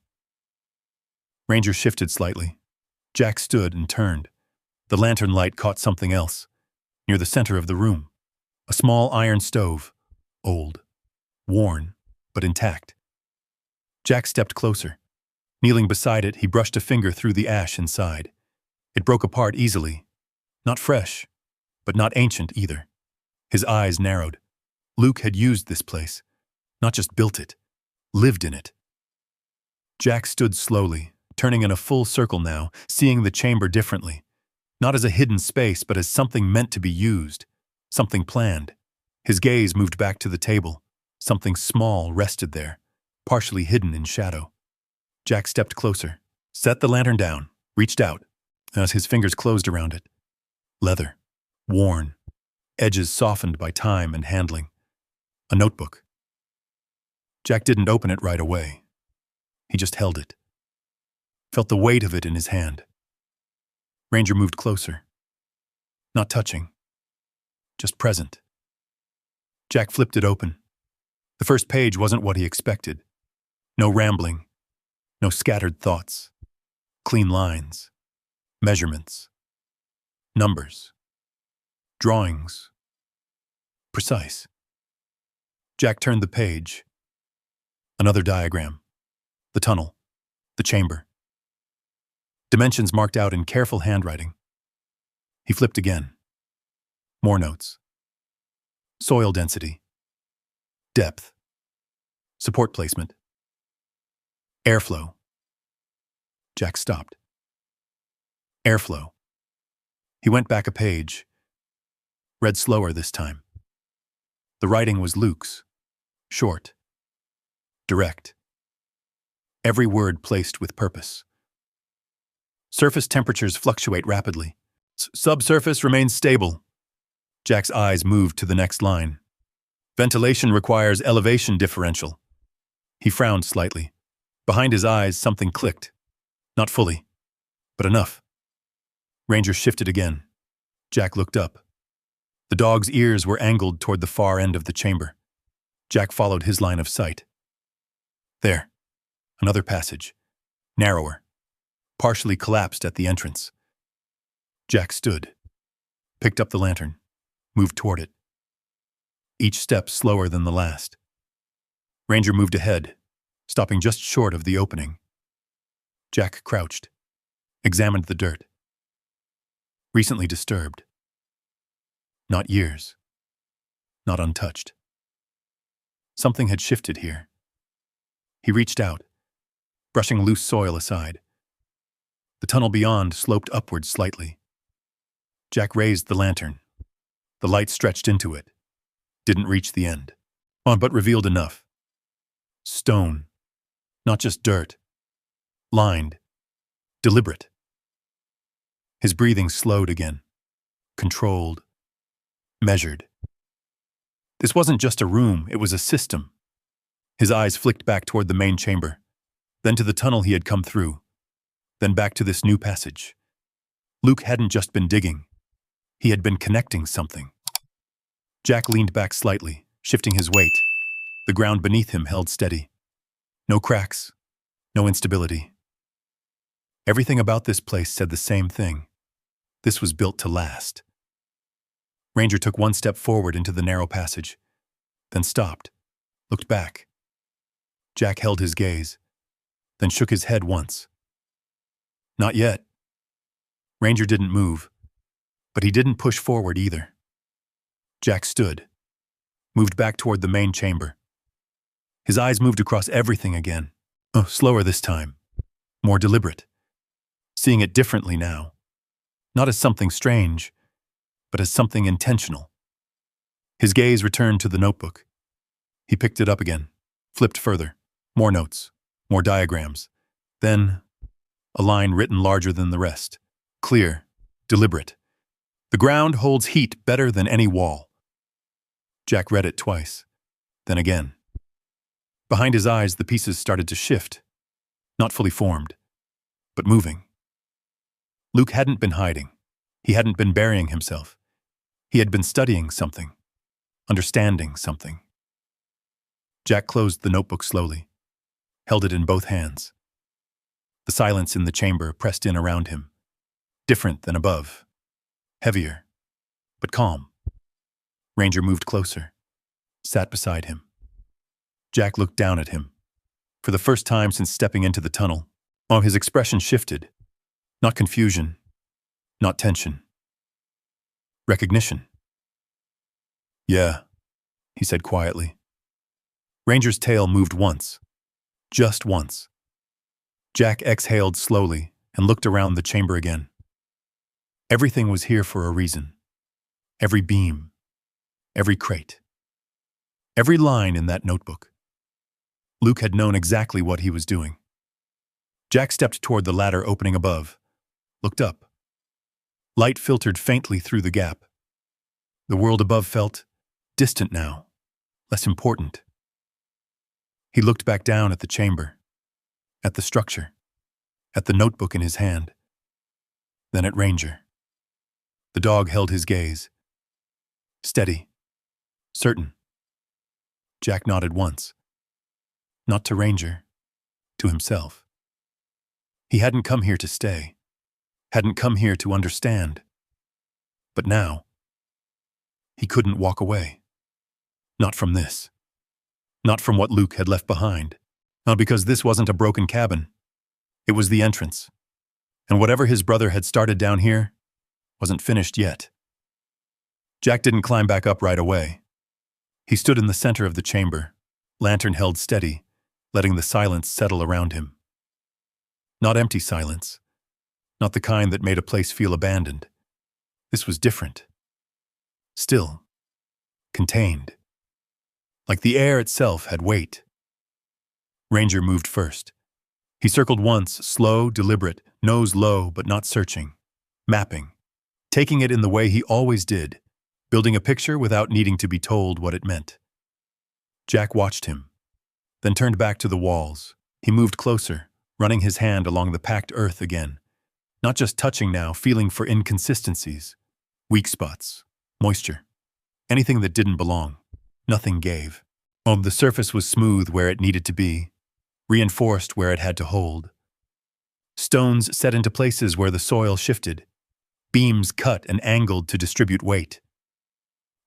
Ranger shifted slightly. Jack stood and turned. The lantern light caught something else, near the center of the room. A small iron stove, old, worn, but intact. Jack stepped closer. Kneeling beside it, he brushed a finger through the ash inside. It broke apart easily. Not fresh, but not ancient either. His eyes narrowed. Luke had used this place, not just built it, lived in it. Jack stood slowly, turning in a full circle now, seeing the chamber differently. Not as a hidden space, but as something meant to be used, something planned. His gaze moved back to the table. Something small rested there, partially hidden in shadow. Jack stepped closer, set the lantern down, reached out, as his fingers closed around it. Leather, worn, edges softened by time and handling. A notebook. Jack didn't open it right away. He just held it. Felt the weight of it in his hand. Ranger moved closer. Not touching. Just present. Jack flipped it open. The first page wasn't what he expected. No rambling. No scattered thoughts. Clean lines. Measurements. Numbers. Drawings. Precise. Jack turned the page. Another diagram. The tunnel. The chamber. Dimensions marked out in careful handwriting. He flipped again. More notes. Soil density. Depth. Support placement. Airflow. Jack stopped. Airflow. He went back a page. Read slower this time. The writing was Luke's. Short. Direct. Every word placed with purpose. Surface temperatures fluctuate rapidly. Subsurface remains stable. Jack's eyes moved to the next line. Ventilation requires elevation differential. He frowned slightly. Behind his eyes, something clicked. Not fully, but enough. Ranger shifted again. Jack looked up. The dog's ears were angled toward the far end of the chamber. Jack followed his line of sight. There. Another passage. Narrower. Partially collapsed at the entrance. Jack stood. Picked up the lantern. Moved toward it. Each step slower than the last. Ranger moved ahead, stopping just short of the opening. Jack crouched. Examined the dirt. Recently disturbed. Not years. Not untouched. Something had shifted here. He reached out, brushing loose soil aside. The tunnel beyond sloped upward slightly. Jack raised the lantern. The light stretched into it. Didn't reach the end, but revealed enough. Stone. Not just dirt. Lined. Deliberate. His breathing slowed again. Controlled. Measured. This wasn't just a room, it was a system. His eyes flicked back toward the main chamber, then to the tunnel he had come through, then back to this new passage. Luke hadn't just been digging. He had been connecting something. Jack leaned back slightly, shifting his weight. The ground beneath him held steady. No cracks, no instability. Everything about this place said the same thing. This was built to last. Ranger took one step forward into the narrow passage, then stopped, looked back. Jack held his gaze, then shook his head once, Not yet. Ranger didn't move, but he didn't push forward either. Jack stood, moved back toward the main chamber. His eyes moved across everything again. Oh, slower this time. More deliberate. Seeing it differently now. Not as something strange, but as something intentional. His gaze returned to the notebook. He picked it up again, flipped further. More notes, more diagrams. Then, a line written larger than the rest. Clear, deliberate. The ground holds heat better than any wall. Jack read it twice, then again. Behind his eyes, the pieces started to shift. Not fully formed, but moving. Luke hadn't been hiding. He hadn't been burying himself. He had been studying something, understanding something. Jack closed the notebook slowly, held it in both hands. The silence in the chamber pressed in around him. Different than above. Heavier, but calm. Ranger moved closer, sat beside him. Jack looked down at him. For the first time since stepping into the tunnel, his expression shifted. Not confusion, not tension. Recognition. Yeah, he said quietly. Ranger's tail moved once. Just once. Jack exhaled slowly and looked around the chamber again. Everything was here for a reason. Every beam, every crate, every line in that notebook. Luke had known exactly what he was doing. Jack stepped toward the ladder opening above, looked up. Light filtered faintly through the gap. The world above felt distant now, less important. He looked back down at the chamber, at the structure, at the notebook in his hand, then at Ranger. The dog held his gaze. Steady, certain. Jack nodded once. Not to Ranger, to himself. He hadn't come here to stay, hadn't come here to understand. But now, he couldn't walk away. Not from this. Not from what Luke had left behind. Not because this wasn't a broken cabin. It was the entrance. And whatever his brother had started down here wasn't finished yet. Jack didn't climb back up right away. He stood in the center of the chamber, lantern held steady, letting the silence settle around him. Not empty silence. Not the kind that made a place feel abandoned. This was different. Still. Contained. Like the air itself had weight. Ranger moved first. He circled once, slow, deliberate, nose low but not searching. Mapping. Taking it in the way he always did. Building a picture without needing to be told what it meant. Jack watched him, then turned back to the walls. He moved closer, running his hand along the packed earth again. Not just touching now, feeling for inconsistencies. Weak spots. Moisture. Anything that didn't belong. Nothing gave. The surface was smooth where it needed to be, reinforced where it had to hold. Stones set into places where the soil shifted, beams cut and angled to distribute weight.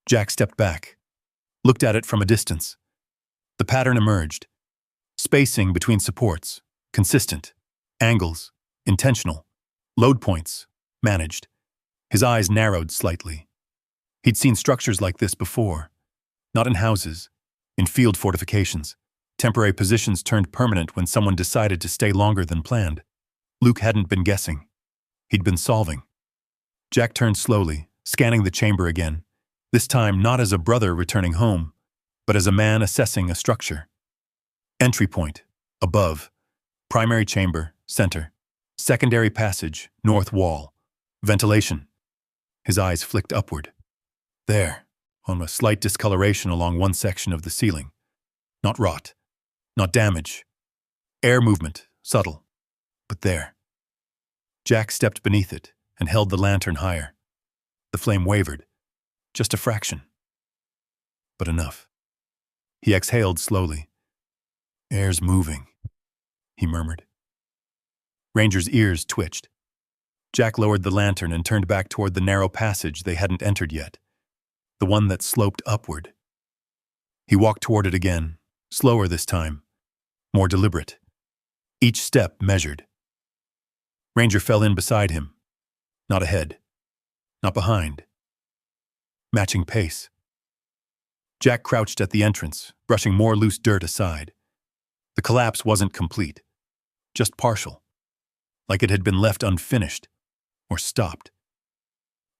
Jack stepped back, looked at it from a distance. The pattern emerged. Spacing between supports, consistent. Angles, intentional. Load points, managed. His eyes narrowed slightly. He'd seen structures like this before. Not in houses, in field fortifications. Temporary positions turned permanent when someone decided to stay longer than planned. Luke hadn't been guessing. He'd been solving. Jack turned slowly, scanning the chamber again, this time not as a brother returning home, but as a man assessing a structure. Entry point, above. Primary chamber, center. Secondary passage, north wall. Ventilation. His eyes flicked upward. There. On a slight discoloration along one section of the ceiling. Not rot, not damage. Air movement, subtle, but there. Jack stepped beneath it and held the lantern higher. The flame wavered, just a fraction. But enough. He exhaled slowly. Air's moving, he murmured. Ranger's ears twitched. Jack lowered the lantern and turned back toward the narrow passage they hadn't entered yet. The one that sloped upward. He walked toward it again, slower this time, more deliberate. Each step measured. Ranger fell in beside him. Not ahead. Not behind. Matching pace. Jack crouched at the entrance, brushing more loose dirt aside. The collapse wasn't complete. Just partial. Like it had been left unfinished. Or stopped.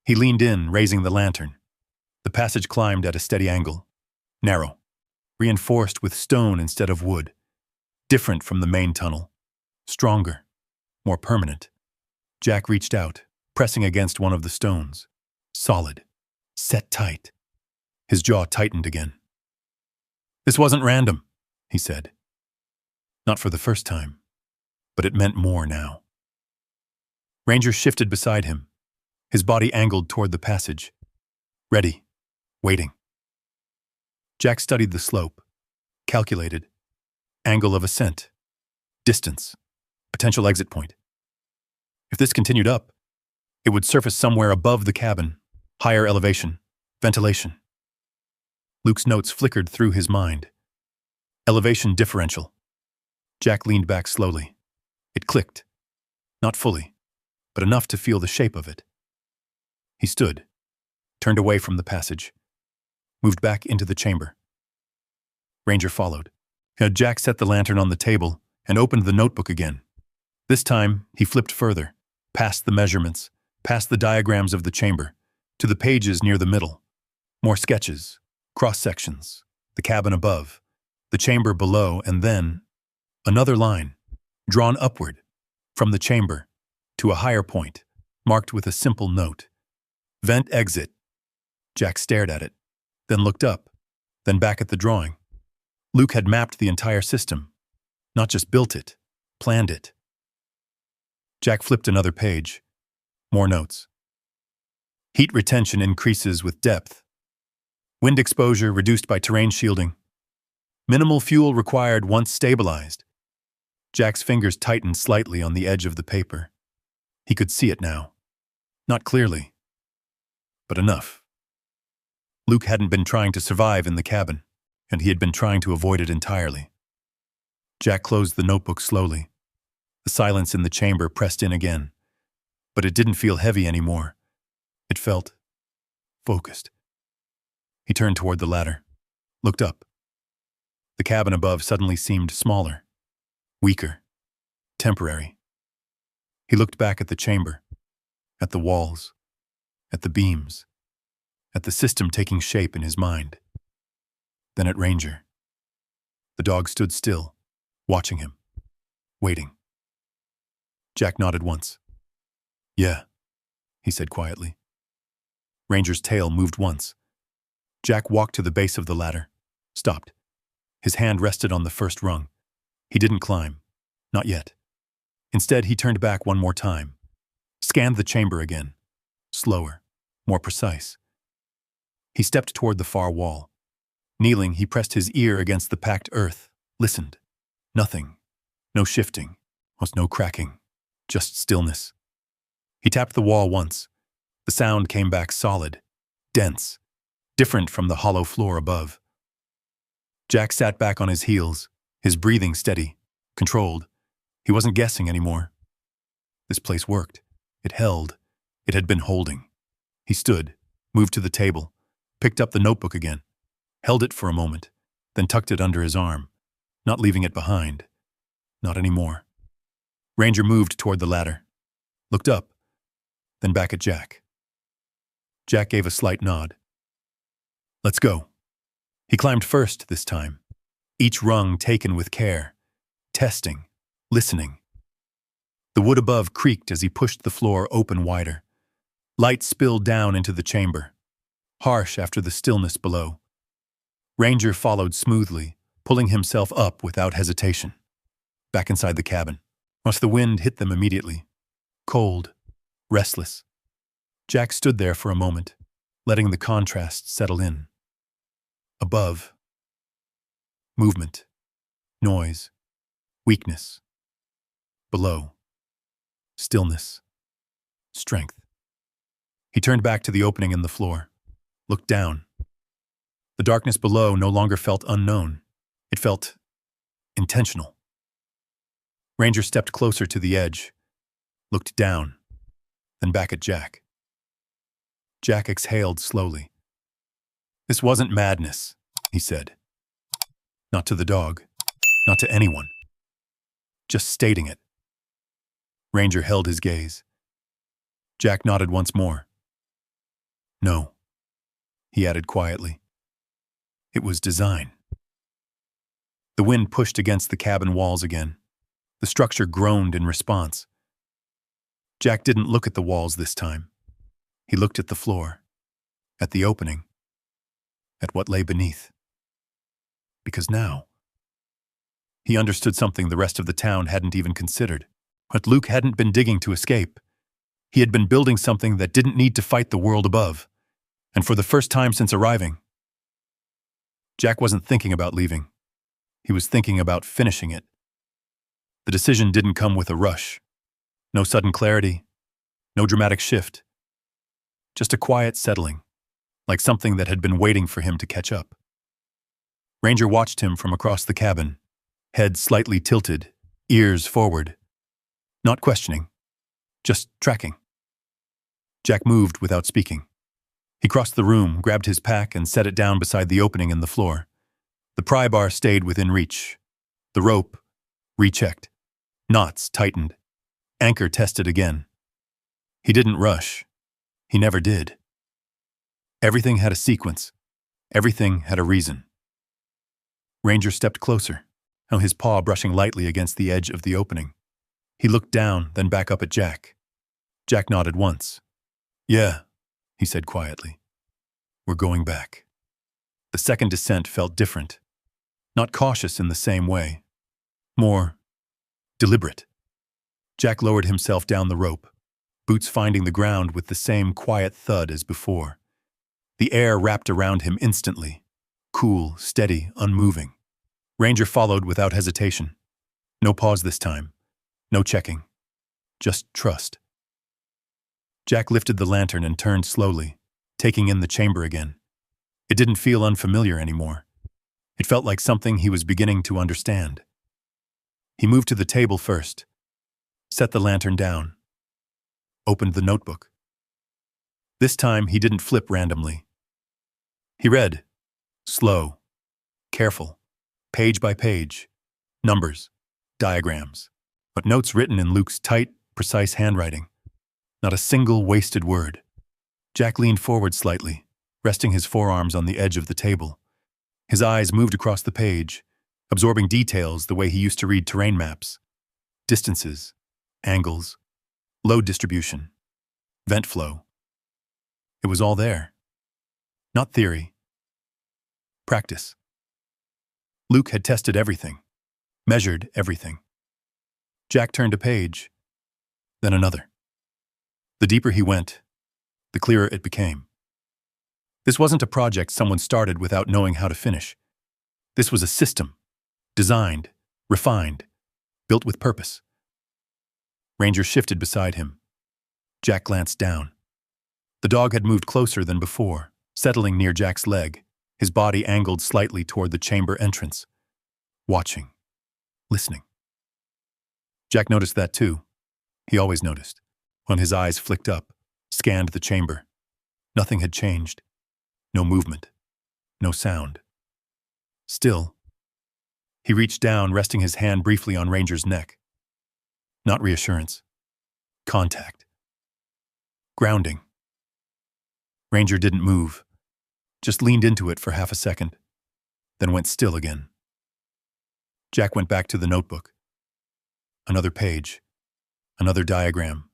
He leaned in, raising the lantern. The passage climbed at a steady angle. Narrow. Reinforced with stone instead of wood. Different from the main tunnel. Stronger. More permanent. Jack reached out, pressing against one of the stones. Solid. Set tight. His jaw tightened again. "This wasn't random," he said. Not for the first time, but it meant more now. Ranger shifted beside him, his body angled toward the passage. Ready. Waiting. Jack studied the slope. Calculated. Angle of ascent. Distance. Potential exit point. If this continued up, it would surface somewhere above the cabin. Higher elevation. Ventilation. Luke's notes flickered through his mind. Elevation differential. Jack leaned back slowly. It clicked. Not fully, but enough to feel the shape of it. He stood, turned away from the passage, moved back into the chamber. Ranger followed. Jack set the lantern on the table and opened the notebook again. This time, he flipped further, past the measurements, past the diagrams of the chamber, to the pages near the middle. More sketches, cross-sections, the cabin above, the chamber below, and then another line, drawn upward, from the chamber, to a higher point, marked with a simple note. Vent exit. Jack stared at it, then looked up, then back at the drawing. Luke had mapped the entire system, not just built it, planned it. Jack flipped another page. More notes. Heat retention increases with depth. Wind exposure reduced by terrain shielding. Minimal fuel required once stabilized. Jack's fingers tightened slightly on the edge of the paper. He could see it now. Not clearly, but enough. Luke hadn't been trying to survive in the cabin, and he had been trying to avoid it entirely. Jack closed the notebook slowly. The silence in the chamber pressed in again, but it didn't feel heavy anymore. It felt focused. He turned toward the ladder, looked up. The cabin above suddenly seemed smaller, weaker, temporary. He looked back at the chamber, at the walls, at the beams, at the system taking shape in his mind. Then at Ranger. The dog stood still, watching him, waiting. Jack nodded once. "Yeah," he said quietly. Ranger's tail moved once. Jack walked to the base of the ladder, stopped. His hand rested on the first rung. He didn't climb. Not yet. Instead, he turned back one more time, scanned the chamber again, slower, more precise. He stepped toward the far wall. Kneeling, he pressed his ear against the packed earth, listened. Nothing. No shifting, almost no cracking, just stillness. He tapped the wall once. The sound came back solid, dense, different from the hollow floor above. Jack sat back on his heels, his breathing steady, controlled. He wasn't guessing anymore. This place worked. It held. It had been holding. He stood, moved to the table, picked up the notebook again, held it for a moment, then tucked it under his arm, not leaving it behind. Not anymore. Ranger moved toward the ladder, looked up, then back at Jack. Jack gave a slight nod. "Let's go." He climbed first this time, each rung taken with care, testing, listening. The wood above creaked as he pushed the floor open wider. Light spilled down into the chamber, harsh after the stillness below. Ranger followed smoothly, pulling himself up without hesitation. Back inside the cabin, once the wind hit them immediately. Cold, restless. Jack stood there for a moment, letting the contrast settle in. Above, movement, noise, weakness. Below, stillness, strength. He turned back to the opening in the floor, looked down. The darkness below no longer felt unknown. It felt intentional. Ranger stepped closer to the edge, looked down, then back at Jack. Jack exhaled slowly. "This wasn't madness," he said. "Not to the dog, not to anyone. Just stating it." Ranger held his gaze. Jack nodded once more. "No," he added quietly. "It was design." The wind pushed against the cabin walls again. The structure groaned in response. Jack didn't look at the walls this time. He looked at the floor, at the opening, at what lay beneath. Because now, he understood something the rest of the town hadn't even considered. But Luke hadn't been digging to escape. He had been building something that didn't need to fight the world above. And for the first time since arriving, Jack wasn't thinking about leaving. He was thinking about finishing it. The decision didn't come with a rush. No sudden clarity, no dramatic shift. Just a quiet settling, like something that had been waiting for him to catch up. Ranger watched him from across the cabin, head slightly tilted, ears forward. Not questioning, just tracking. Jack moved without speaking. He crossed the room, grabbed his pack, and set it down beside the opening in the floor. The pry bar stayed within reach. The rope, rechecked. Knots tightened. Anchor tested again. He didn't rush. He never did. Everything had a sequence. Everything had a reason. Ranger stepped closer, now his paw brushing lightly against the edge of the opening. He looked down, then back up at Jack. Jack nodded once. "Yeah," he said quietly. "We're going back." The second descent felt different. Not cautious in the same way. More deliberate. Jack lowered himself down the rope, boots finding the ground with the same quiet thud as before. The air wrapped around him instantly. Cool, steady, unmoving. Ranger followed without hesitation. No pause this time. No checking. Just trust. Jack lifted the lantern and turned slowly, taking in the chamber again. It didn't feel unfamiliar anymore. It felt like something he was beginning to understand. He moved to the table first, set the lantern down, opened the notebook. This time he didn't flip randomly. He read, slow, careful, page by page, numbers, diagrams, but notes written in Luke's tight, precise handwriting. Not a single wasted word. Jack leaned forward slightly, resting his forearms on the edge of the table. His eyes moved across the page, absorbing details the way he used to read terrain maps. Distances, angles, load distribution, vent flow. It was all there. Not theory. Practice. Luke had tested everything, measured everything. Jack turned a page, then another. The deeper he went, the clearer it became. This wasn't a project someone started without knowing how to finish. This was a system, designed, refined, built with purpose. Ranger shifted beside him. Jack glanced down. The dog had moved closer than before, settling near Jack's leg, his body angled slightly toward the chamber entrance. Watching, listening. Jack noticed that too. He always noticed. When his eyes flicked up, scanned the chamber. Nothing had changed. No movement. No sound. Still. He reached down, resting his hand briefly on Ranger's neck. Not reassurance. Contact. Grounding. Ranger didn't move, just leaned into it for half a second, then went still again. Jack went back to the notebook. Another page. Another diagram.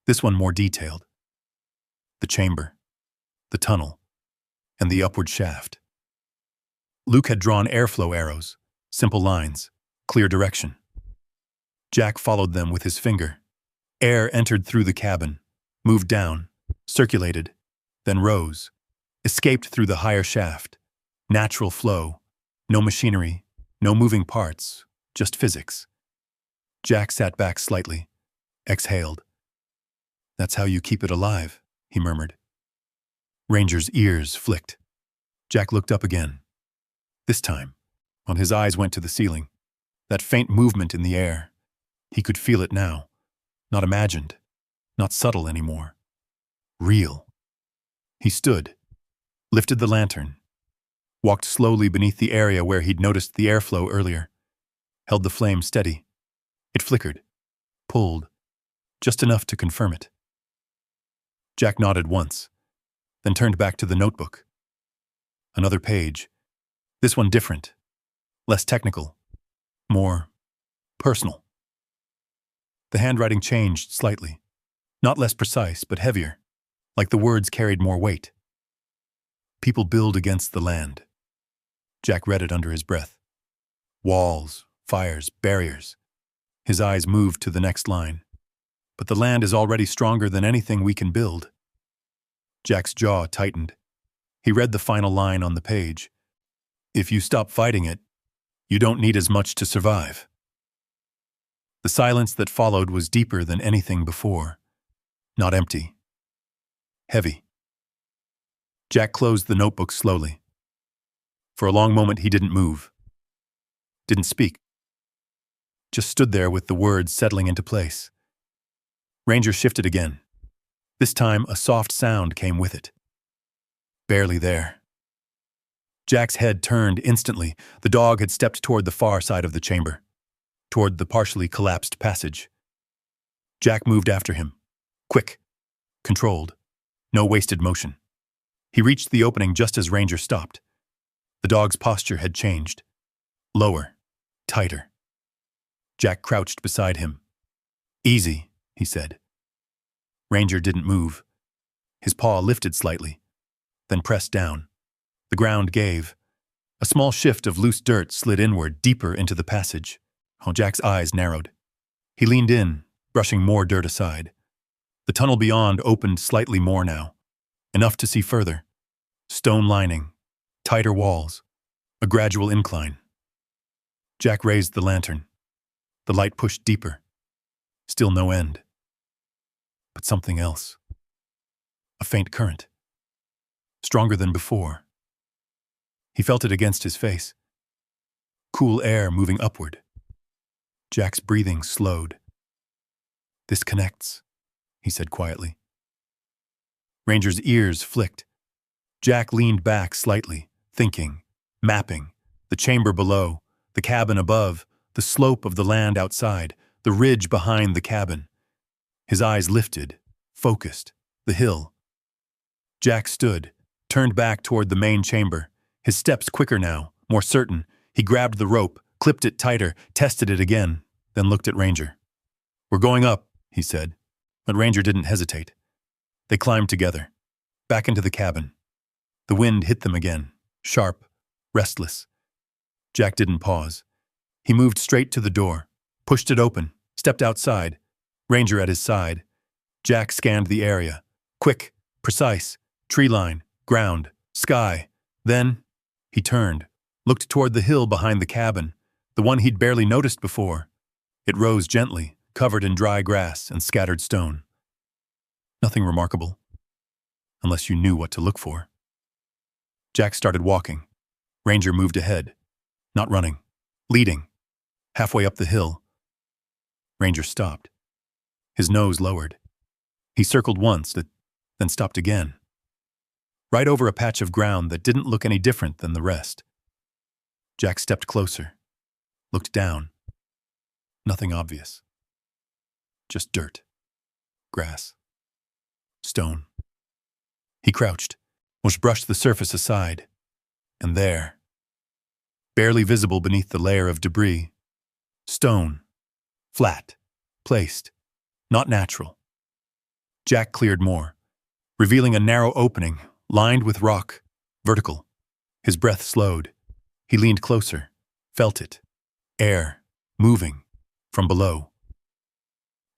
This one more detailed. The chamber, the tunnel, and the upward shaft. Luke had drawn airflow arrows, simple lines, clear direction. Jack followed them with his finger. Air entered through the cabin, moved down, circulated, then rose, escaped through the higher shaft. Natural flow, no machinery, no moving parts, just physics. Jack sat back slightly, exhaled. "That's how you keep it alive," he murmured. Ranger's ears flicked. Jack looked up again. This time, when his eyes went to the ceiling, that faint movement in the air, he could feel it now. Not imagined. Not subtle anymore. Real. He stood, lifted the lantern, walked slowly beneath the area where he'd noticed the airflow earlier, held the flame steady. It flickered, pulled, just enough to confirm it. Jack nodded once, then turned back to the notebook. Another page. This one different, less technical, more personal. The handwriting changed slightly, not less precise, but heavier, like the words carried more weight. People build against the land. Jack read it under his breath. Walls, fires, barriers. His eyes moved to the next line. But the land is already stronger than anything we can build. Jack's jaw tightened. He read the final line on the page. If you stop fighting it, you don't need as much to survive. The silence that followed was deeper than anything before. Not empty. Heavy. Jack closed the notebook slowly. For a long moment he didn't move. Didn't speak. Just stood there with the words settling into place. Ranger shifted again. This time a soft sound came with it. Barely there. Jack's head turned instantly. The dog had stepped toward the far side of the chamber, toward the partially collapsed passage. Jack moved after him. Quick. Controlled. No wasted motion. He reached the opening just as Ranger stopped. The dog's posture had changed. Lower. Tighter. Jack crouched beside him. Easy, he said. Ranger didn't move. His paw lifted slightly, then pressed down. The ground gave. A small shift of loose dirt slid inward, deeper into the passage. Jack's eyes narrowed. He leaned in, brushing more dirt aside. The tunnel beyond opened slightly more now, enough to see further. Stone lining, tighter walls, a gradual incline. Jack raised the lantern. The light pushed deeper. Still no end. But something else. A faint current. Stronger than before. He felt it against his face. Cool air moving upward. Jack's breathing slowed. This connects, he said quietly. Ranger's ears flicked. Jack leaned back slightly, thinking, mapping, the chamber below, the cabin above, the slope of the land outside, the ridge behind the cabin. His eyes lifted, focused, the hill. Jack stood, turned back toward the main chamber, his steps quicker now, more certain. He grabbed the rope, clipped it tighter, tested it again, then looked at Ranger. We're going up, he said, but Ranger didn't hesitate. They climbed together, back into the cabin. The wind hit them again, sharp, restless. Jack didn't pause. He moved straight to the door, pushed it open, stepped outside, Ranger at his side. Jack scanned the area. Quick, precise, tree line, ground, sky. Then, he turned, looked toward the hill behind the cabin, the one he'd barely noticed before. It rose gently, covered in dry grass and scattered stone. Nothing remarkable, unless you knew what to look for. Jack started walking. Ranger moved ahead, not running, leading, halfway up the hill. Ranger stopped. His nose lowered. He circled once, then stopped again. Right over a patch of ground that didn't look any different than the rest. Jack stepped closer, looked down. Nothing obvious. Just dirt, grass, stone. He crouched, brushed the surface aside, and there, barely visible beneath the layer of debris, stone, flat, placed, not natural. Jack cleared more, revealing a narrow opening, lined with rock, vertical. His breath slowed. He leaned closer, felt it. Air, moving, from below.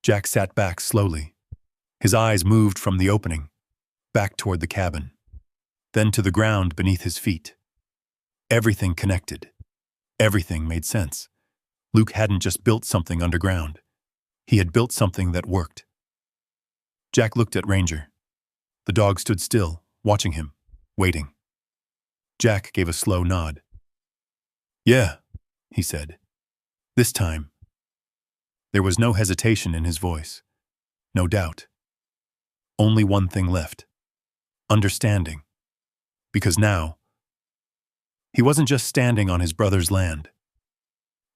Jack sat back slowly. His eyes moved from the opening, back toward the cabin, then to the ground beneath his feet. Everything connected. Everything made sense. Luke hadn't just built something underground. He had built something that worked. Jack looked at Ranger. The dog stood still, watching him, waiting. Jack gave a slow nod. Yeah, he said. This time. There was no hesitation in his voice. No doubt. Only one thing left. Understanding. Because now, he wasn't just standing on his brother's land.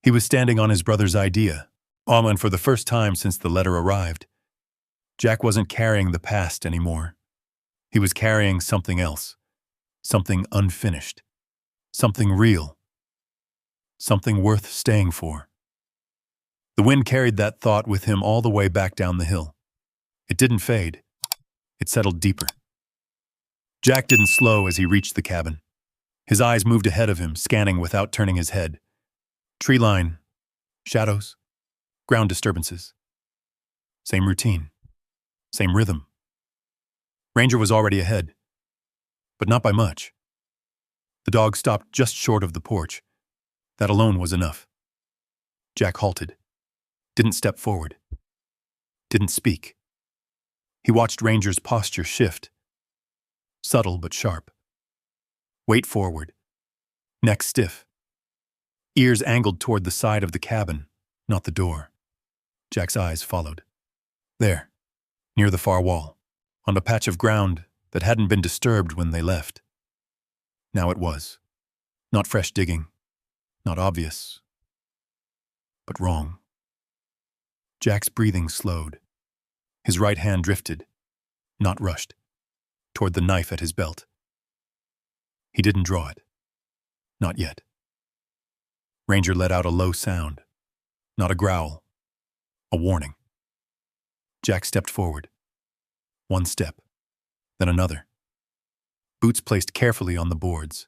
He was standing on his brother's idea. And for the first time since the letter arrived, Jack wasn't carrying the past anymore. He was carrying something else. Something unfinished. Something real. Something worth staying for. The wind carried that thought with him all the way back down the hill. It didn't fade. It settled deeper. Jack didn't slow as he reached the cabin. His eyes moved ahead of him, scanning without turning his head. Tree line, shadows, ground disturbances. Same routine, same rhythm. Ranger was already ahead, but not by much. The dog stopped just short of the porch. That alone was enough. Jack halted, didn't step forward, didn't speak. He watched Ranger's posture shift, subtle but sharp. Weight forward, neck stiff, ears angled toward the side of the cabin, not the door. Jack's eyes followed. There, near the far wall, on a patch of ground that hadn't been disturbed when they left. Now it was. Not fresh digging, not obvious, but wrong. Jack's breathing slowed. His right hand drifted, not rushed, toward the knife at his belt. He didn't draw it. Not yet. Ranger let out a low sound, not a growl, a warning. Jack stepped forward. One step, then another. Boots placed carefully on the boards.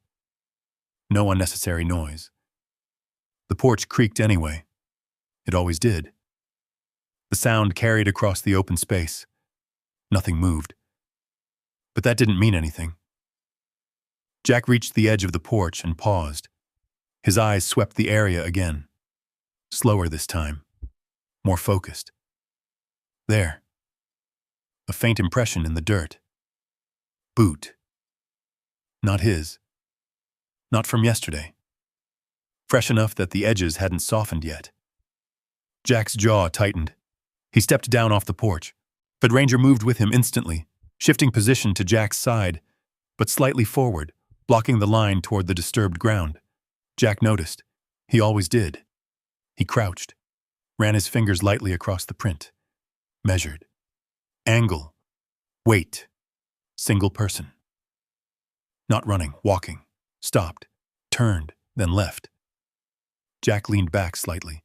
No unnecessary noise. The porch creaked anyway. It always did. The sound carried across the open space. Nothing moved. But that didn't mean anything. Jack reached the edge of the porch and paused. His eyes swept the area again. Slower this time. More focused. There. A faint impression in the dirt. Boot. Not his. Not from yesterday. Fresh enough that the edges hadn't softened yet. Jack's jaw tightened. He stepped down off the porch, but Ranger moved with him instantly, shifting position to Jack's side, but slightly forward, blocking the line toward the disturbed ground. Jack noticed. He always did. He crouched, ran his fingers lightly across the print, measured. Angle. Weight. Single person. Not running, walking. Stopped. Turned, then left. Jack leaned back slightly.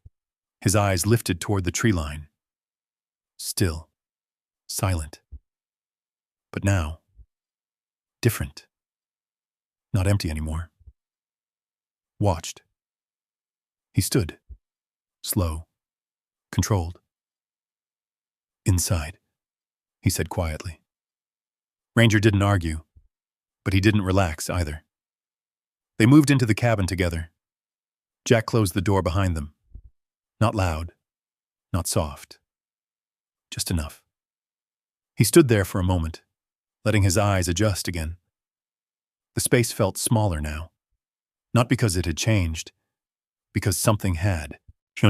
His eyes lifted toward the tree line. Still. Silent. But now, different. Not empty anymore. Watched. He stood. Slow. Controlled. Inside, he said quietly. Ranger didn't argue, but he didn't relax either. They moved into the cabin together. Jack closed the door behind them. Not loud, not soft. Just enough. He stood there for a moment, letting his eyes adjust again. The space felt smaller now. Not because it had changed, because something had.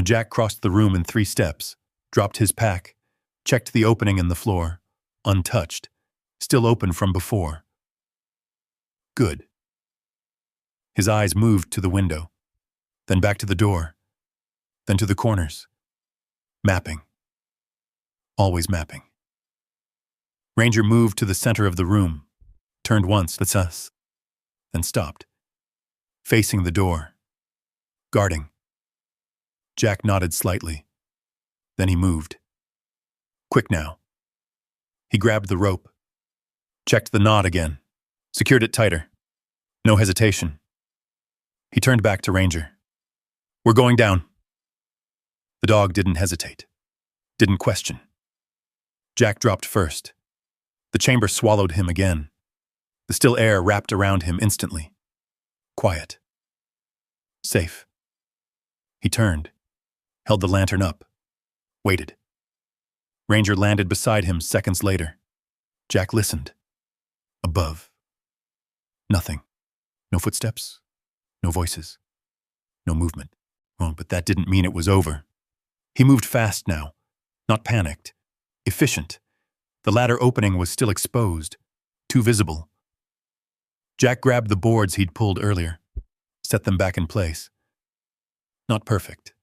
Jack crossed the room in 3 steps, dropped his pack, checked the opening in the floor, untouched, still open from before. Good. His eyes moved to the window, then back to the door, then to the corners. Mapping. Always mapping. Ranger moved to the center of the room, turned once, that's us, then stopped, facing the door, guarding. Jack nodded slightly. Then he moved. Quick now. He grabbed the rope, checked the knot again, secured it tighter. No hesitation. He turned back to Ranger. We're going down. The dog didn't hesitate, didn't question. Jack dropped first. The chamber swallowed him again. The still air wrapped around him instantly. Quiet. Safe. He turned, held the lantern up, waited. Ranger landed beside him seconds later. Jack listened. Above. Nothing. No footsteps. No voices. No movement. But that didn't mean it was over. He moved fast now, not panicked. efficient. The ladder opening was still exposed, too visible. Jack grabbed the boards he'd pulled earlier, set them back in place. Not perfect,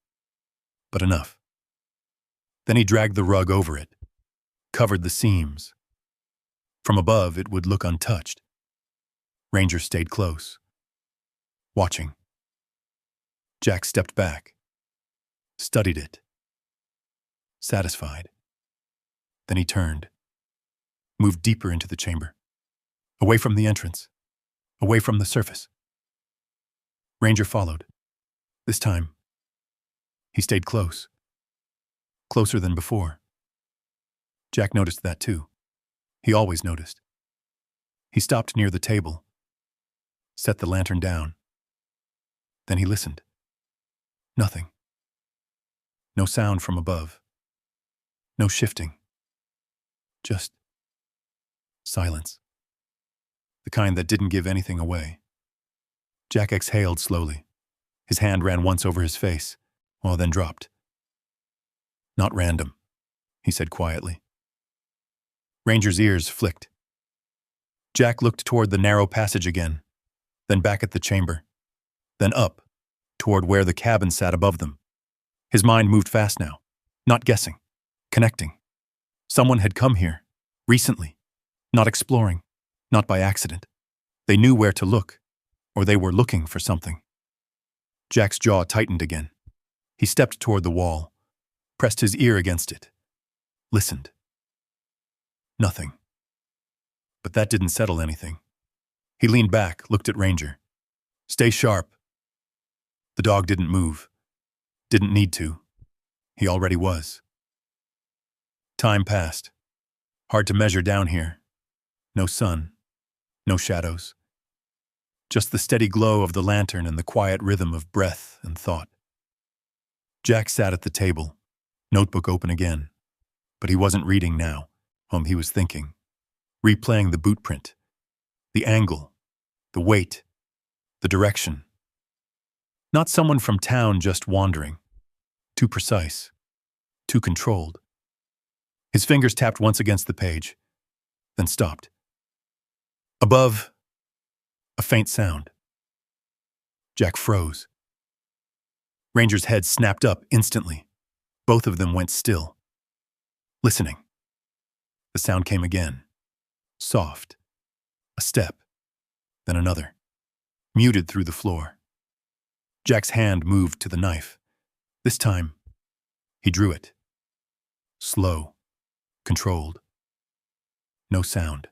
but enough. Then he dragged the rug over it, covered the seams. From above, it would look untouched. Ranger stayed close, watching. Jack stepped back, studied it, satisfied. Then he turned, moved deeper into the chamber, away from the entrance, away from the surface. Ranger followed. This time, he stayed close, closer than before. Jack noticed that too. He always noticed. He stopped near the table, set the lantern down. Then he listened. Nothing. No sound from above. No shifting. Just silence. The kind that didn't give anything away. Jack exhaled slowly. His hand ran once over his face, then dropped. Not random, he said quietly. Ranger's ears flicked. Jack looked toward the narrow passage again, then back at the chamber, then up, toward where the cabin sat above them. His mind moved fast now, not guessing, connecting. Someone had come here, recently, not exploring, not by accident. They knew where to look, or they were looking for something. Jack's jaw tightened again. He stepped toward the wall, pressed his ear against it, listened. Nothing. But that didn't settle anything. He leaned back, looked at Ranger. Stay sharp. The dog didn't move. Didn't need to. He already was. Time passed. Hard to measure down here. No sun. No shadows. Just the steady glow of the lantern and the quiet rhythm of breath and thought. Jack sat at the table, notebook open again. But he wasn't reading now. He was thinking. Replaying the boot print. The angle. The weight. The direction. Not someone from town just wandering. Too precise. Too controlled. His fingers tapped once against the page, then stopped. Above, a faint sound. Jack froze. Ranger's head snapped up instantly. Both of them went still, listening. The sound came again. Soft. A step. Then another. Muted through the floor. Jack's hand moved to the knife. This time, he drew it. Slow. Controlled. No sound.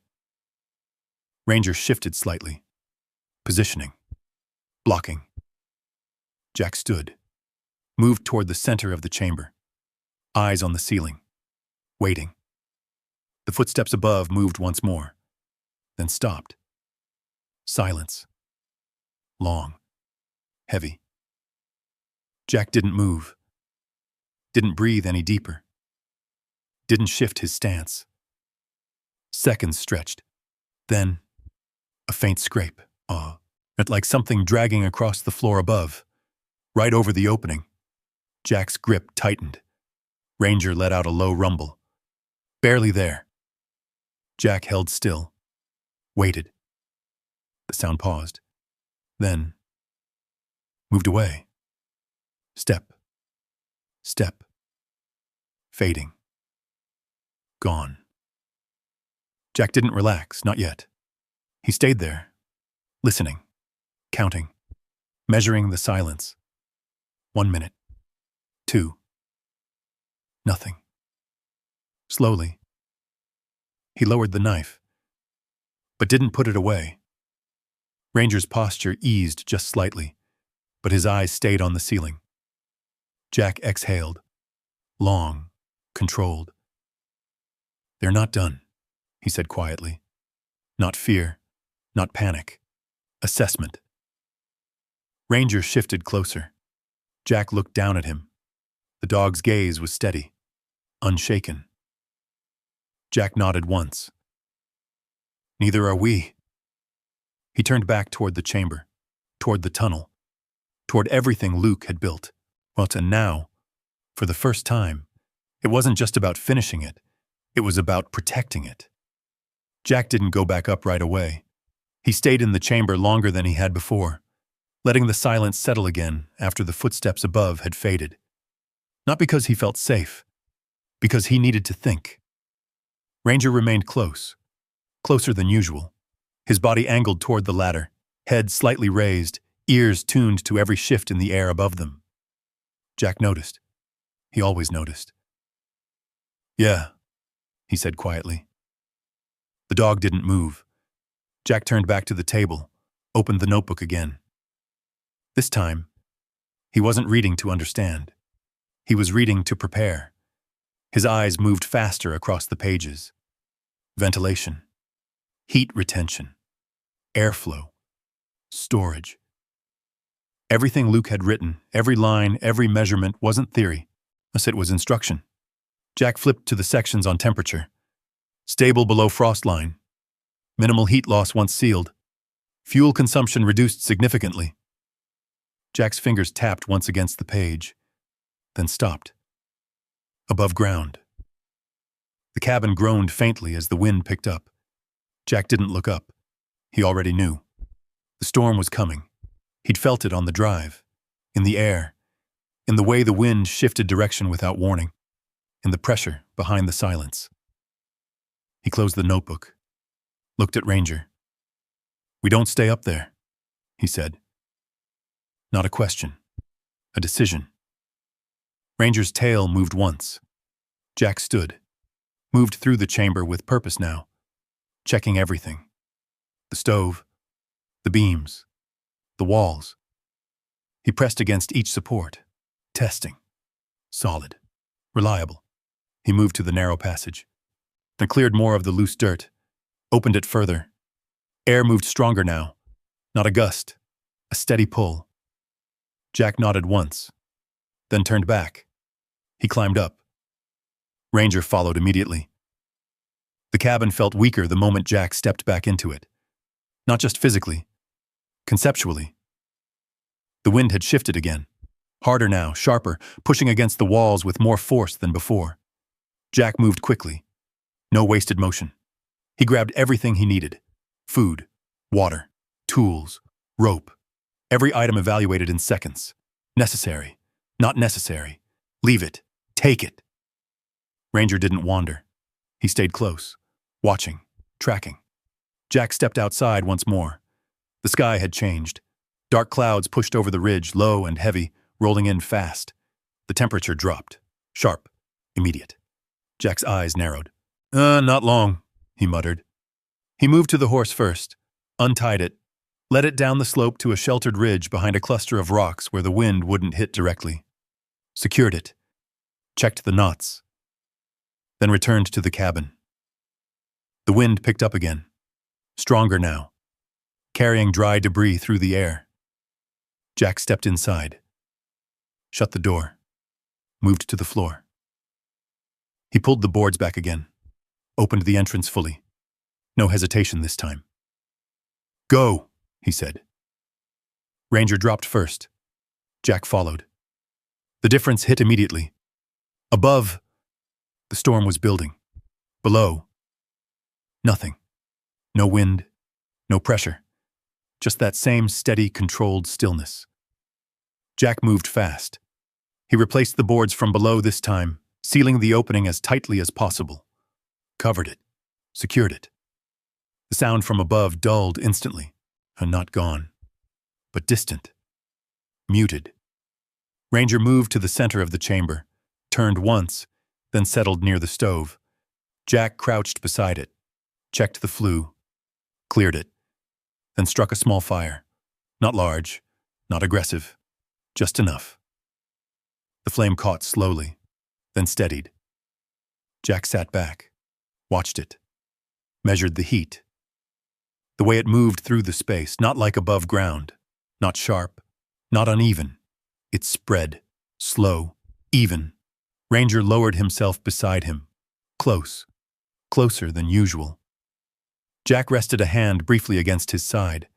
Ranger shifted slightly. Positioning. Blocking. Jack stood. Moved toward the center of the chamber. Eyes on the ceiling. Waiting. The footsteps above moved once more. Then stopped. Silence. Long. Heavy. Jack didn't move. Didn't breathe any deeper. Didn't shift his stance. Seconds stretched. Then, a faint scrape. It like something dragging across the floor above. Right over the opening. Jack's grip tightened. Ranger let out a low rumble. Barely there. Jack held still. Waited. The sound paused. Then, moved away. Step. Step. Fading. Gone. Jack didn't relax, not yet. He stayed there, listening, counting, measuring the silence. 1 minute. 2. Nothing. Slowly, he lowered the knife, but didn't put it away. Ranger's posture eased just slightly, but his eyes stayed on the ceiling. Jack exhaled, long, controlled. They're not done, he said quietly. Not fear, not panic. Assessment. Ranger shifted closer. Jack looked down at him. The dog's gaze was steady, unshaken. Jack nodded once. Neither are we. He turned back toward the chamber, toward the tunnel, toward everything Luke had built. And now, for the first time, it wasn't just about finishing it. It was about protecting it. Jack didn't go back up right away. He stayed in the chamber longer than he had before, letting the silence settle again after the footsteps above had faded. Not because he felt safe, because he needed to think. Ranger remained close, closer than usual, his body angled toward the ladder, head slightly raised, ears tuned to every shift in the air above them. Jack noticed. He always noticed. "Yeah," he said quietly. The dog didn't move. Jack turned back to the table, opened the notebook again. This time, he wasn't reading to understand. He was reading to prepare. His eyes moved faster across the pages. Ventilation, heat retention, airflow, storage. Everything Luke had written, every line, every measurement wasn't theory, it was instruction. Jack flipped to the sections on temperature. Stable below frost line. Minimal heat loss once sealed. Fuel consumption reduced significantly. Jack's fingers tapped once against the page, then stopped. Above ground. The cabin groaned faintly as the wind picked up. Jack didn't look up. He already knew. The storm was coming. He'd felt it on the drive, in the air, in the way the wind shifted direction without warning, in the pressure behind the silence. He closed the notebook, looked at Ranger. "We don't stay up there," he said. Not a question, a decision. Ranger's tail moved once. Jack stood, moved through the chamber with purpose now, checking everything. The stove, the beams, the walls. He pressed against each support, testing. Solid, reliable. He moved to the narrow passage, then cleared more of the loose dirt, opened it further. Air moved stronger now, not a gust, a steady pull. Jack nodded once, then turned back. He climbed up. Ranger followed immediately. The cabin felt weaker the moment Jack stepped back into it. Not just physically, conceptually. The wind had shifted again, harder now, sharper, pushing against the walls with more force than before. Jack moved quickly. No wasted motion. He grabbed everything he needed. Food, water, tools, rope. Every item evaluated in seconds. Necessary, not necessary. Leave it. Take it. Ranger didn't wander. He stayed close, watching, tracking. Jack stepped outside once more. The sky had changed. Dark clouds pushed over the ridge, low and heavy, rolling in fast. The temperature dropped. Sharp. Immediate. Jack's eyes narrowed. Not long," he muttered. He moved to the horse first, untied it, led it down the slope to a sheltered ridge behind a cluster of rocks where the wind wouldn't hit directly. Secured it. Checked the knots. Then returned to the cabin. The wind picked up again. Stronger now, carrying dry debris through the air. Jack stepped inside. Shut the door. Moved to the floor. He pulled the boards back again. Opened the entrance fully. No hesitation this time. "Go," he said. Ranger dropped first. Jack followed. The difference hit immediately. Above, the storm was building. Below, nothing. No wind, no pressure. Just that same steady, controlled stillness. Jack moved fast. He replaced the boards from below this time, sealing the opening as tightly as possible. Covered it. Secured it. The sound from above dulled instantly, and not gone, but distant. Muted. Ranger moved to the center of the chamber, turned once, then settled near the stove. Jack crouched beside it, checked the flue, cleared it, then struck a small fire. Not large, not aggressive, just enough. The flame caught slowly, then steadied. Jack sat back, watched it, measured the heat. The way it moved through the space, not like above ground, not sharp, not uneven. It spread, slow, even. Ranger lowered himself beside him, close, closer than usual. Jack rested a hand briefly against his side.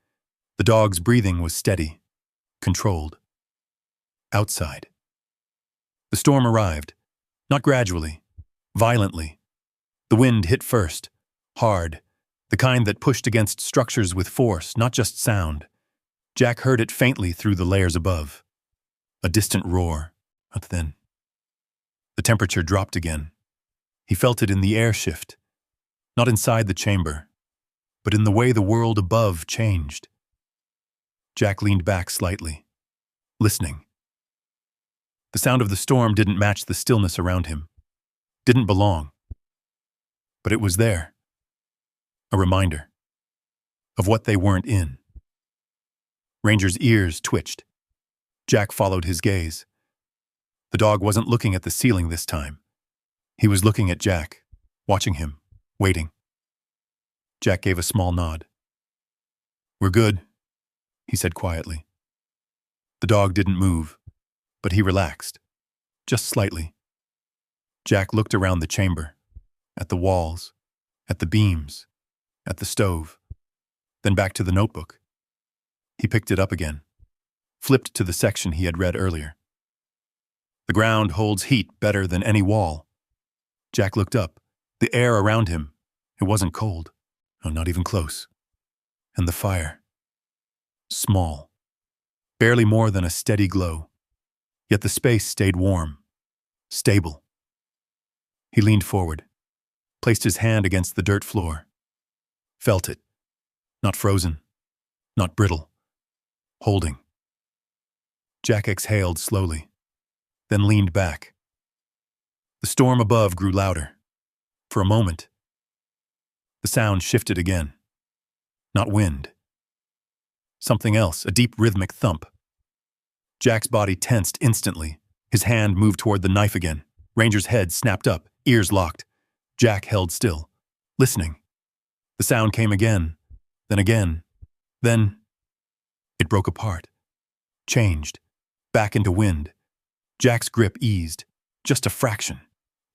The dog's breathing was steady, controlled. Outside. The storm arrived, not gradually, violently. The wind hit first, hard, the kind that pushed against structures with force, not just sound. Jack heard it faintly through the layers above. A distant roar, but then the temperature dropped again. He felt it in the air shift, not inside the chamber, but in the way the world above changed. Jack leaned back slightly, listening. The sound of the storm didn't match the stillness around him, didn't belong. But it was there, a reminder of what they weren't in. Ranger's ears twitched. Jack followed his gaze. The dog wasn't looking at the ceiling this time. He was looking at Jack, watching him, waiting. Jack gave a small nod. "We're good," he said quietly. The dog didn't move, but he relaxed, just slightly. Jack looked around the chamber, at the walls, at the beams, at the stove, then back to the notebook. He picked it up again, flipped to the section he had read earlier. The ground holds heat better than any wall. Jack looked up. The air around him, it wasn't cold. No, not even close. And the fire. Small. Barely more than a steady glow. Yet the space stayed warm. Stable. He leaned forward, placed his hand against the dirt floor. Felt it. Not frozen. Not brittle. Holding. Jack exhaled slowly, then leaned back. The storm above grew louder. For a moment, the sound shifted again. Not wind. Something else, a deep rhythmic thump. Jack's body tensed instantly. His hand moved toward the knife again. Ranger's head snapped up, ears locked. Jack held still, listening. The sound came again, then again. Then it broke apart, changed, back into wind. Jack's grip eased, just a fraction.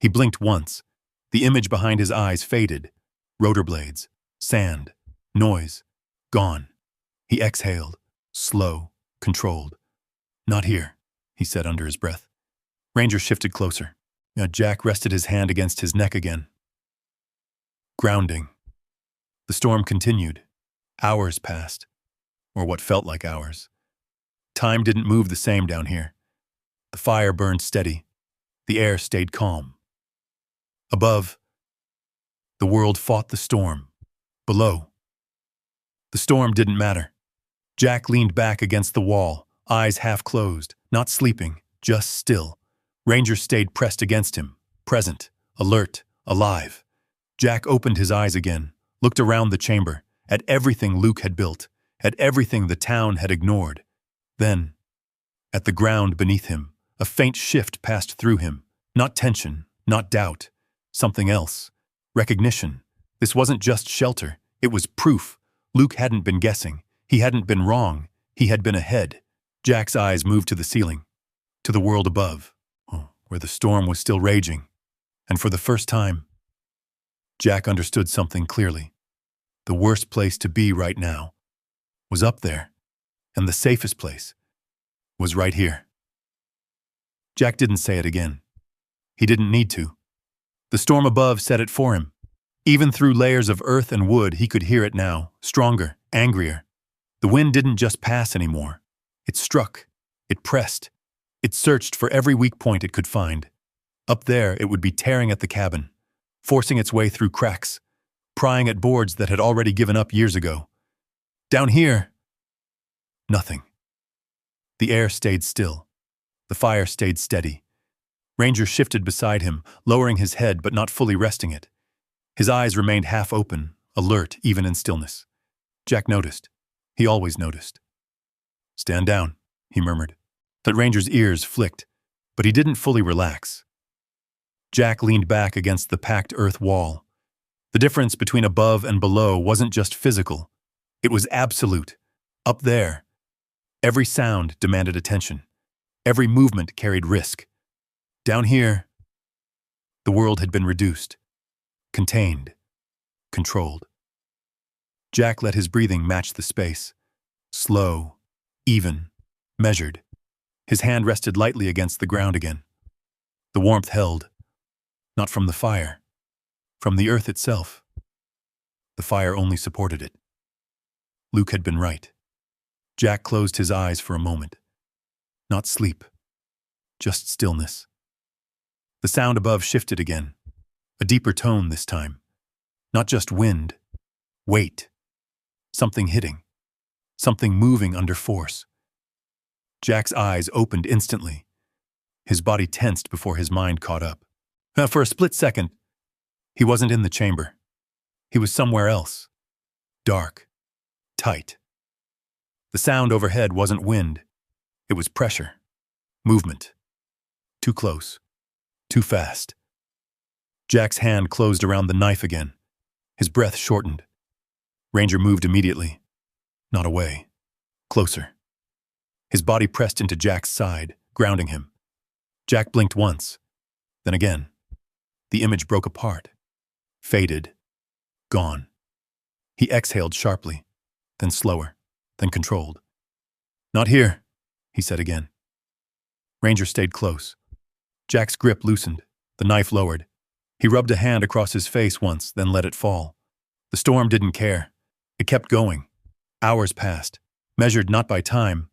He blinked once. The image behind his eyes faded. Rotor blades, sand, noise, gone. He exhaled, slow, controlled. "Not here," he said under his breath. Ranger shifted closer. Jack rested his hand against his neck again. Grounding. The storm continued. Hours passed, or what felt like hours. Time didn't move the same down here. The fire burned steady. The air stayed calm. Above, the world fought the storm. Below, the storm didn't matter. Jack leaned back against the wall, eyes half closed, not sleeping, just still. Ranger stayed pressed against him, present, alert, alive. Jack opened his eyes again, looked around the chamber, at everything Luke had built, at everything the town had ignored. Then, at the ground beneath him, a faint shift passed through him. Not tension, not doubt. Something else. Recognition. This wasn't just shelter. It was proof. Luke hadn't been guessing. He hadn't been wrong. He had been ahead. Jack's eyes moved to the ceiling, to the world above, where the storm was still raging. And for the first time, Jack understood something clearly. The worst place to be right now was up there, and the safest place was right here. Jack didn't say it again. He didn't need to. The storm above said it for him. Even through layers of earth and wood, he could hear it now, stronger, angrier. The wind didn't just pass anymore. It struck. It pressed. It searched for every weak point it could find. Up there, it would be tearing at the cabin, forcing its way through cracks, prying at boards that had already given up years ago. Down here, nothing. The air stayed still. The fire stayed steady. Ranger shifted beside him, lowering his head but not fully resting it. His eyes remained half open, alert even in stillness. Jack noticed. He always noticed. "Stand down," he murmured. But Ranger's ears flicked, but he didn't fully relax. Jack leaned back against the packed earth wall. The difference between above and below wasn't just physical. It was absolute. Up there, every sound demanded attention. Every movement carried risk. Down here, the world had been reduced, contained, controlled. Jack let his breathing match the space. Slow, even, measured. His hand rested lightly against the ground again. The warmth held, not from the fire, from the earth itself. The fire only supported it. Luke had been right. Jack closed his eyes for a moment. Not sleep, just stillness. The sound above shifted again, a deeper tone this time. Not just wind, weight. Something hitting, something moving under force. Jack's eyes opened instantly. His body tensed before his mind caught up. For a split second, he wasn't in the chamber. He was somewhere else. Dark, tight. The sound overhead wasn't wind. It was pressure, movement. Too close, too fast. Jack's hand closed around the knife again. His breath shortened. Ranger moved immediately. Not away. Closer. His body pressed into Jack's side, grounding him. Jack blinked once, then again. The image broke apart. Faded. Gone. He exhaled sharply, then slower, then controlled. Not here, he said again. Ranger stayed close. Jack's grip loosened, the knife lowered. He rubbed a hand across his face once, then let it fall. The storm didn't care. It kept going. Hours passed, measured not by time,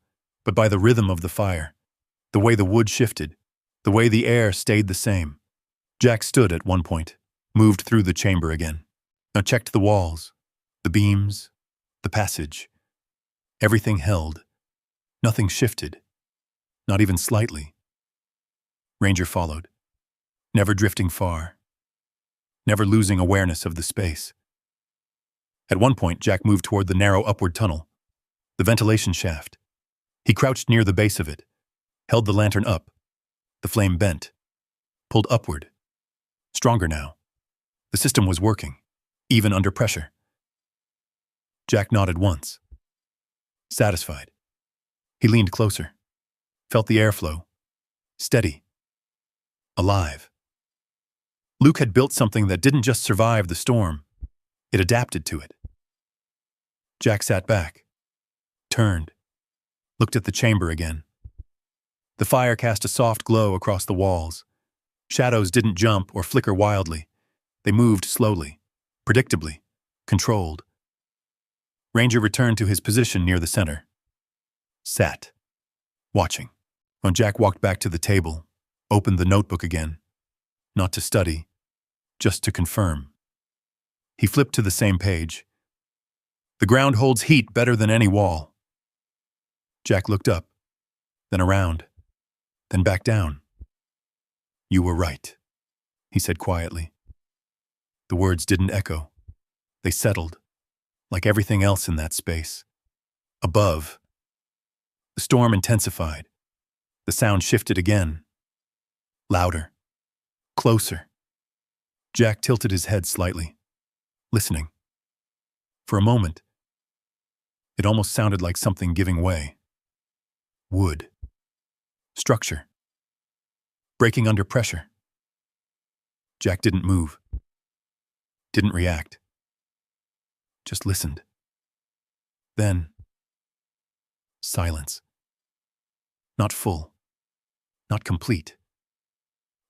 but by the rhythm of the fire, the way the wood shifted, the way the air stayed the same. Jack stood at one point, moved through the chamber again. Now checked the walls, the beams, the passage. Everything held. Nothing shifted, not even slightly. Ranger followed, never drifting far, never losing awareness of the space. At one point, Jack moved toward the narrow upward tunnel, the ventilation shaft. He crouched near the base of it, held the lantern up. The flame bent, pulled upward. Stronger now. The system was working, even under pressure. Jack nodded once. Satisfied. He leaned closer, felt the airflow. Steady. Alive. Luke had built something that didn't just survive the storm, it adapted to it. Jack sat back, turned, looked at the chamber again. The fire cast a soft glow across the walls. Shadows didn't jump or flicker wildly. They moved slowly, predictably, controlled. Ranger returned to his position near the center. Sat, watching. When Jack walked back to the table, opened the notebook again. Not to study, just to confirm. He flipped to the same page. The ground holds heat better than any wall. Jack looked up, then around, then back down. You were right, he said quietly. The words didn't echo. They settled, like everything else in that space. Above, the storm intensified. The sound shifted again. Louder. Closer. Jack tilted his head slightly, listening. For a moment, it almost sounded like something giving way. Wood. Structure. Breaking under pressure. Jack didn't move. Didn't react. Just listened. Then, silence. Not full. Not complete.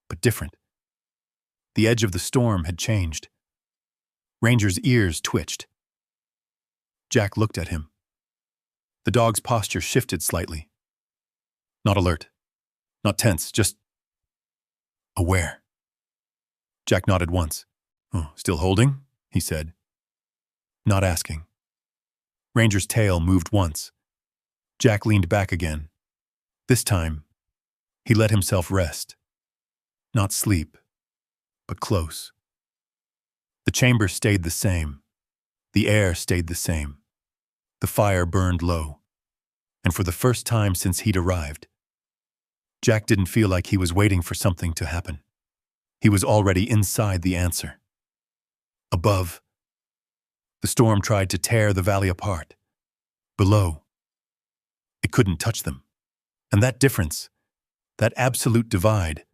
But different. The edge of the storm had changed. Ranger's ears twitched. Jack looked at him. The dog's posture shifted slightly. Not alert. Not tense, just aware. Jack nodded once. Oh, still holding? He said. Not asking. Ranger's tail moved once. Jack leaned back again. This time, he let himself rest. Not sleep, but close. The chamber stayed the same. The air stayed the same. The fire burned low. And for the first time since he'd arrived, Jack didn't feel like he was waiting for something to happen. He was already inside the answer. Above, the storm tried to tear the valley apart. Below, it couldn't touch them. And that difference, that absolute divide,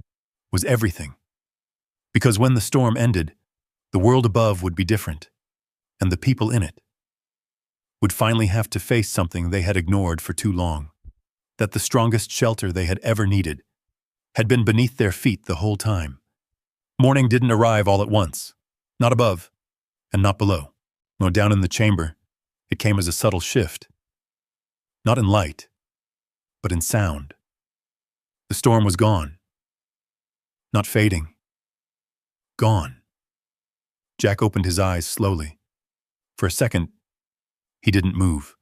was everything. Because when the storm ended, the world above would be different, and the people in it would finally have to face something they had ignored for too long, that the strongest shelter they had ever needed had been beneath their feet the whole time. Morning didn't arrive all at once. Not above, and not below. No, down in the chamber, it came as a subtle shift. Not in light, but in sound. The storm was gone. Not fading. Gone. Jack opened his eyes slowly. For a second, he didn't move.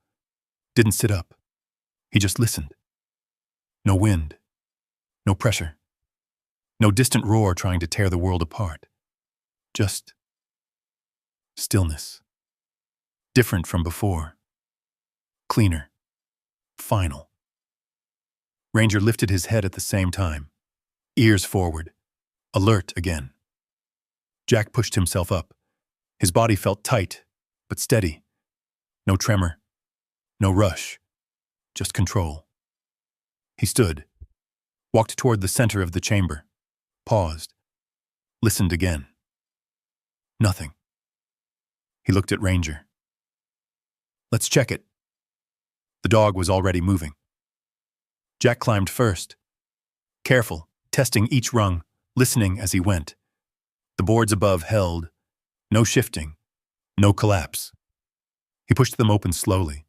Didn't sit up. He just listened. No wind. No pressure. No distant roar trying to tear the world apart. Just stillness. Different from before. Cleaner. Final. Ranger lifted his head at the same time. Ears forward. Alert again. Jack pushed himself up. His body felt tight, but steady. No tremor. No rush. Just control. He stood. Walked toward the center of the chamber. Paused. Listened again. Nothing. He looked at Ranger. Let's check it. The dog was already moving. Jack climbed first. Careful, testing each rung, listening as he went. The boards above held. No shifting. No collapse. He pushed them open slowly.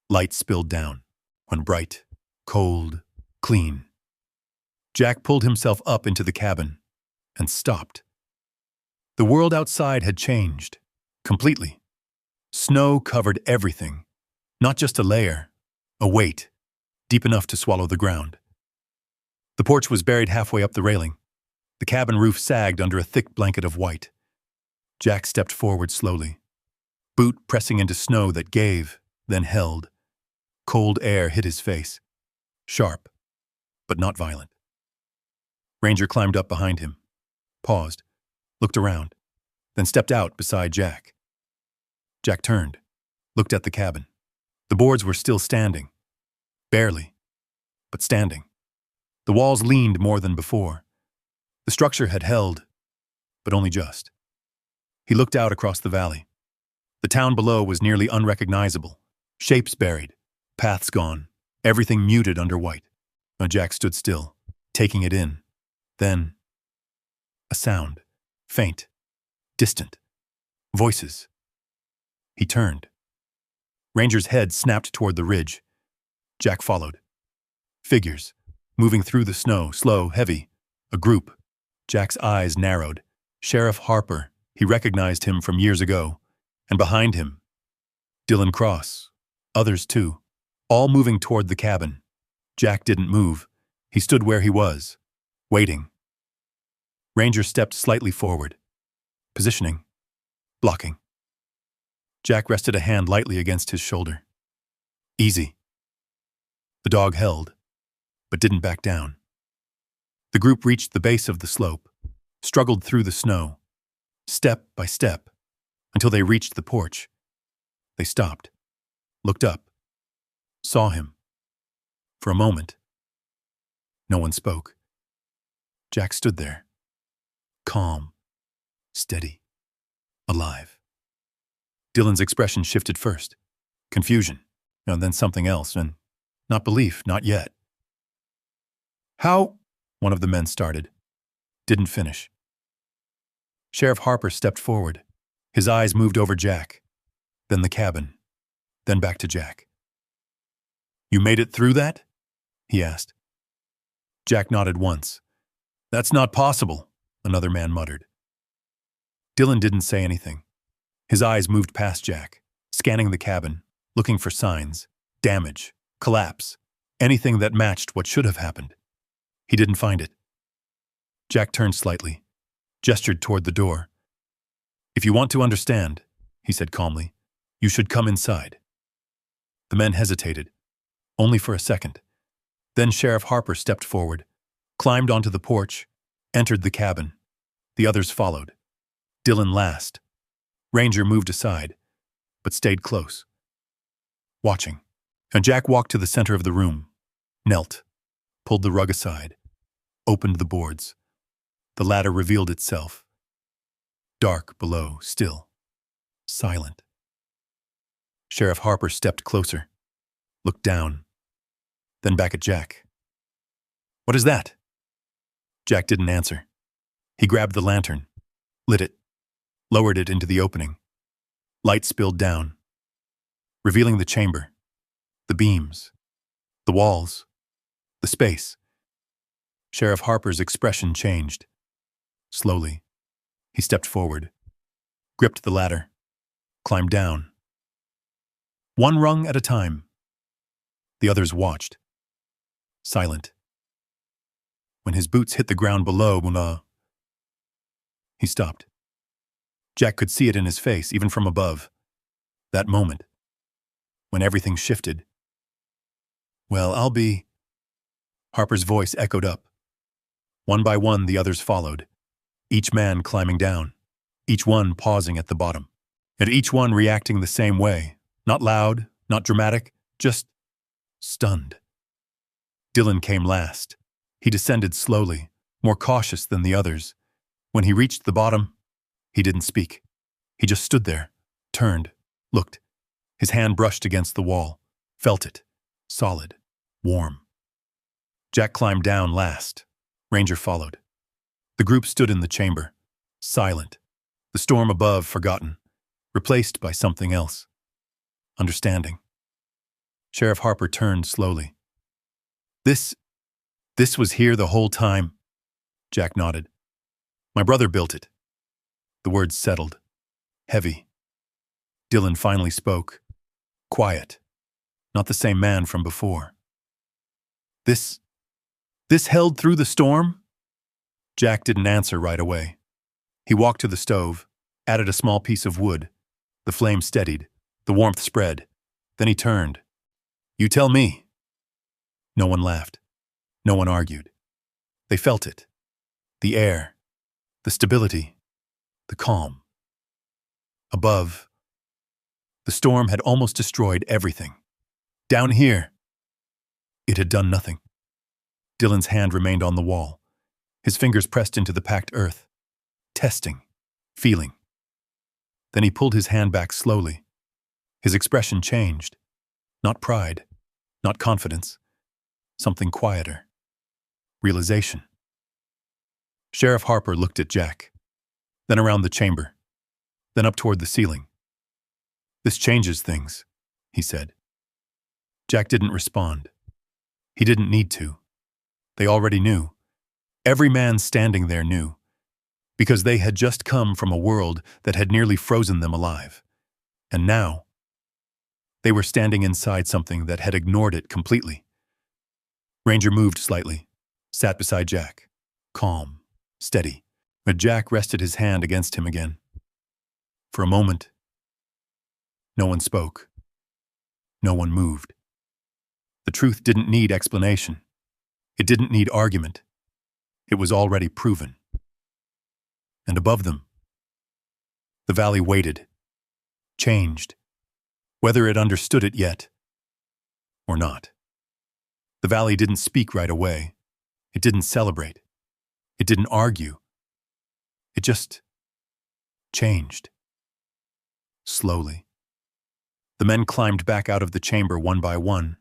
Light spilled down. When bright, cold, clean. Jack pulled himself up into the cabin and stopped. The world outside had changed. Completely. Snow covered everything. Not just a layer. A weight. Deep enough to swallow the ground. The porch was buried halfway up the railing. The cabin roof sagged under a thick blanket of white. Jack stepped forward slowly. Boot pressing into snow that gave, then held. Cold air hit his face. Sharp, but not violent. Ranger climbed up behind him. Paused. Looked around. Then stepped out beside Jack. Jack turned. Looked at the cabin. The boards were still standing. Barely, but standing. The walls leaned more than before. The structure had held, but only just. He looked out across the valley. The town below was nearly unrecognizable. Shapes buried, paths gone, everything muted under white. Jack stood still, taking it in. Then, a sound, faint, distant, voices. He turned. Ranger's head snapped toward the ridge. Jack followed. Figures, moving through the snow, slow, heavy. A group. Jack's eyes narrowed. Sheriff Harper, he recognized him from years ago. And behind him, Dylan Cross. Others too. All moving toward the cabin. Jack didn't move. He stood where he was, waiting. Ranger stepped slightly forward. Positioning. Blocking. Jack rested a hand lightly against his shoulder. Easy. The dog held, but didn't back down. The group reached the base of the slope, struggled through the snow, step by step, until they reached the porch. They stopped, looked up, saw him. For a moment, no one spoke. Jack stood there, calm, steady, alive. Dylan's expression shifted first. Confusion, and then something else, and not belief, not yet. How? One of the men started. Didn't finish. Sheriff Harper stepped forward. His eyes moved over Jack, then the cabin, then back to Jack. You made it through that? He asked. Jack nodded once. That's not possible, another man muttered. Dylan didn't say anything. His eyes moved past Jack, scanning the cabin, looking for signs, damage, collapse, anything that matched what should have happened. He didn't find it. Jack turned slightly, gestured toward the door. If you want to understand, he said calmly, you should come inside. The men hesitated, only for a second. Then Sheriff Harper stepped forward, climbed onto the porch, entered the cabin. The others followed. Dylan last. Ranger moved aside, but stayed close, watching. And Jack walked to the center of the room, knelt, pulled the rug aside, opened the boards. The ladder revealed itself. Dark below, still, silent. Sheriff Harper stepped closer, looked down, then back at Jack. What is that? Jack didn't answer. He grabbed the lantern, lit it. lowered it into the opening. Light spilled down, revealing the chamber, the beams, the walls, the space. Sheriff Harper's expression changed. Slowly, he stepped forward, gripped the ladder, climbed down. One rung at a time. The others watched, silent. When his boots hit the ground below, he stopped. Jack could see it in his face, even from above. That moment, when everything shifted. Well, I'll be... Harper's voice echoed up. One by one, the others followed, each man climbing down, each one pausing at the bottom, and each one reacting the same way, not loud, not dramatic, just stunned. Dylan came last. He descended slowly, more cautious than the others. When he reached the bottom, he didn't speak. He just stood there, turned, looked. His hand brushed against the wall, felt it, solid, warm. Jack climbed down last. Ranger followed. The group stood in the chamber, silent, the storm above forgotten, replaced by something else. Understanding. Sheriff Harper turned slowly. This was here the whole time? Jack nodded. My brother built it. The words settled, heavy. Dylan finally spoke, quiet, not the same man from before. This held through the storm? Jack didn't answer right away. He walked to the stove, added a small piece of wood. The flame steadied, the warmth spread. Then he turned. You tell me. No one laughed. No one argued. They felt it. The air, the stability, the calm. Above, the storm had almost destroyed everything. Down here, it had done nothing. Dylan's hand remained on the wall, his fingers pressed into the packed earth, testing, feeling. Then he pulled his hand back slowly. His expression changed. Not pride, not confidence, something quieter. Realization. Sheriff Harper looked at Jack, then around the chamber, then up toward the ceiling. This changes things, he said. Jack didn't respond. He didn't need to. They already knew. Every man standing there knew, because they had just come from a world that had nearly frozen them alive. And now, they were standing inside something that had ignored it completely. Ranger moved slightly, sat beside Jack, calm, steady, but Jack rested his hand against him again. For a moment, no one spoke. No one moved. The truth didn't need explanation. It didn't need argument. It was already proven. And above them, the valley waited, changed, whether it understood it yet or not. The valley didn't speak right away. It didn't celebrate. It didn't argue. It just changed. Slowly. The men climbed back out of the chamber one by one,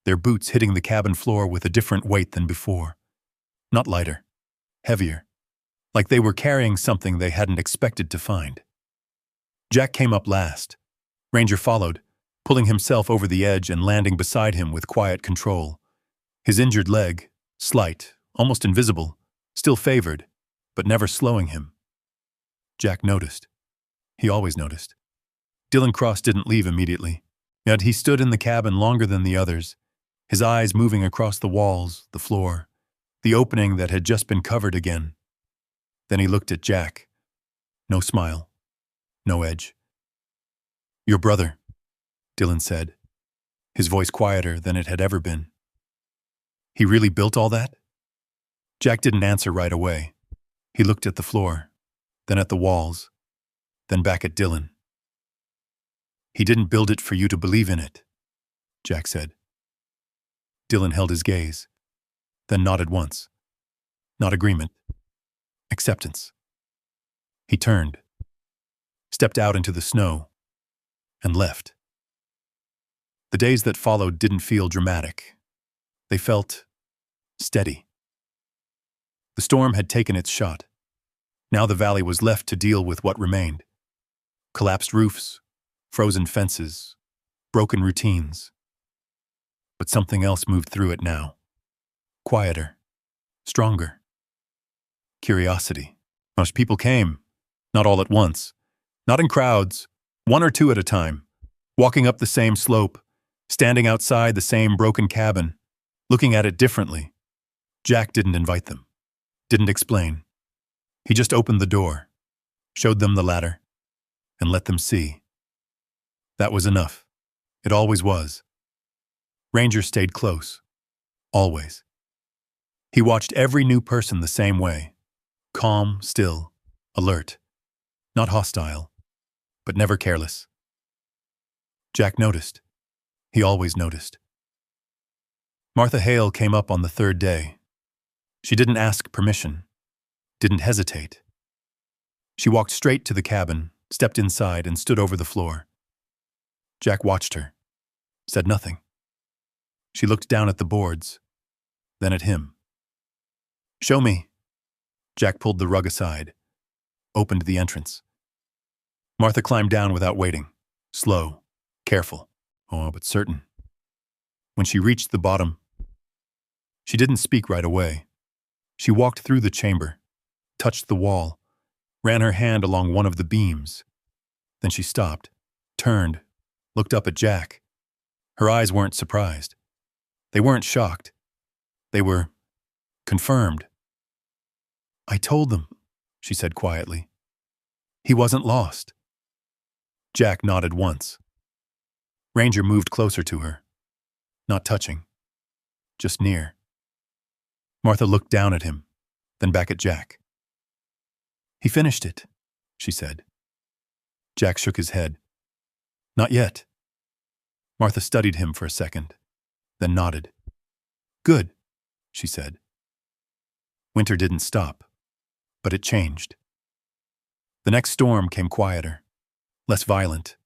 their boots hitting the cabin floor with a different weight than before. Not lighter, heavier, like they were carrying something they hadn't expected to find. Jack came up last. Ranger followed, pulling himself over the edge and landing beside him with quiet control. His injured leg, slight, almost invisible, still favored, but never slowing him. Jack noticed. He always noticed. Dylan Cross didn't leave immediately, yet he stood in the cabin longer than the others, his eyes moving across the walls, the floor, the opening that had just been covered again. Then he looked at Jack. No smile, no edge. Your brother, Dylan said, his voice quieter than it had ever been. He really built all that? Jack didn't answer right away. He looked at the floor, then at the walls, then back at Dylan. He didn't build it for you to believe in it, Jack said. Dylan held his gaze, then nodded once. Not agreement. Acceptance. He turned, stepped out into the snow, and left. The days that followed didn't feel dramatic. They felt steady. The storm had taken its shot. Now the valley was left to deal with what remained. Collapsed roofs, frozen fences, broken routines. But something else moved through it now. Quieter, stronger. Curiosity. Most people came, not all at once, not in crowds, one or two at a time, walking up the same slope, standing outside the same broken cabin, looking at it differently. Jack didn't invite them, didn't explain. He just opened the door, showed them the ladder, and let them see. That was enough. It always was. Ranger stayed close. Always. He watched every new person the same way. Calm, still, alert. Not hostile, but never careless. Jack noticed. He always noticed. Martha Hale came up on the third day. She didn't ask permission, didn't hesitate. She walked straight to the cabin, stepped inside, and stood over the floor. Jack watched her, said nothing. She looked down at the boards, then at him. "Show me." Jack pulled the rug aside, opened the entrance. Martha climbed down without waiting, slow, careful, but certain. When she reached the bottom, she didn't speak right away. She walked through the chamber, touched the wall, ran her hand along one of the beams. Then she stopped, turned, looked up at Jack. Her eyes weren't surprised. They weren't shocked. They were confirmed. "I told them," she said quietly. "He wasn't lost." Jack nodded once. Ranger moved closer to her, not touching, just near. Martha looked down at him, then back at Jack. "He finished it," she said. Jack shook his head. "Not yet." Martha studied him for a second, then nodded. "Good," she said. Winter didn't stop, but it changed. The next storm came quieter, less violent.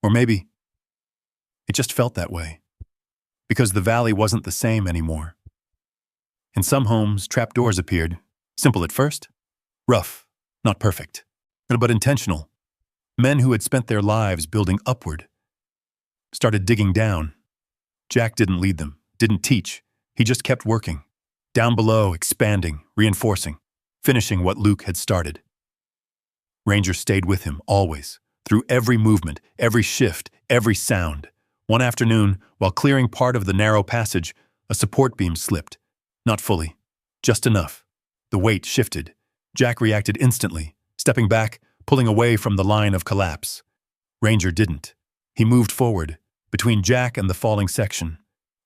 Or maybe it just felt that way, because the valley wasn't the same anymore. In some homes, trapdoors appeared, simple at first, rough, not perfect, but intentional. Men who had spent their lives building upward started digging down. Jack didn't lead them, didn't teach. He just kept working. Down below, expanding, reinforcing, finishing what Luke had started. Ranger stayed with him, always, through every movement, every shift, every sound. One afternoon, while clearing part of the narrow passage, a support beam slipped. Not fully, just enough. The weight shifted. Jack reacted instantly, stepping back, pulling away from the line of collapse. Ranger didn't. He moved forward, between Jack and the falling section.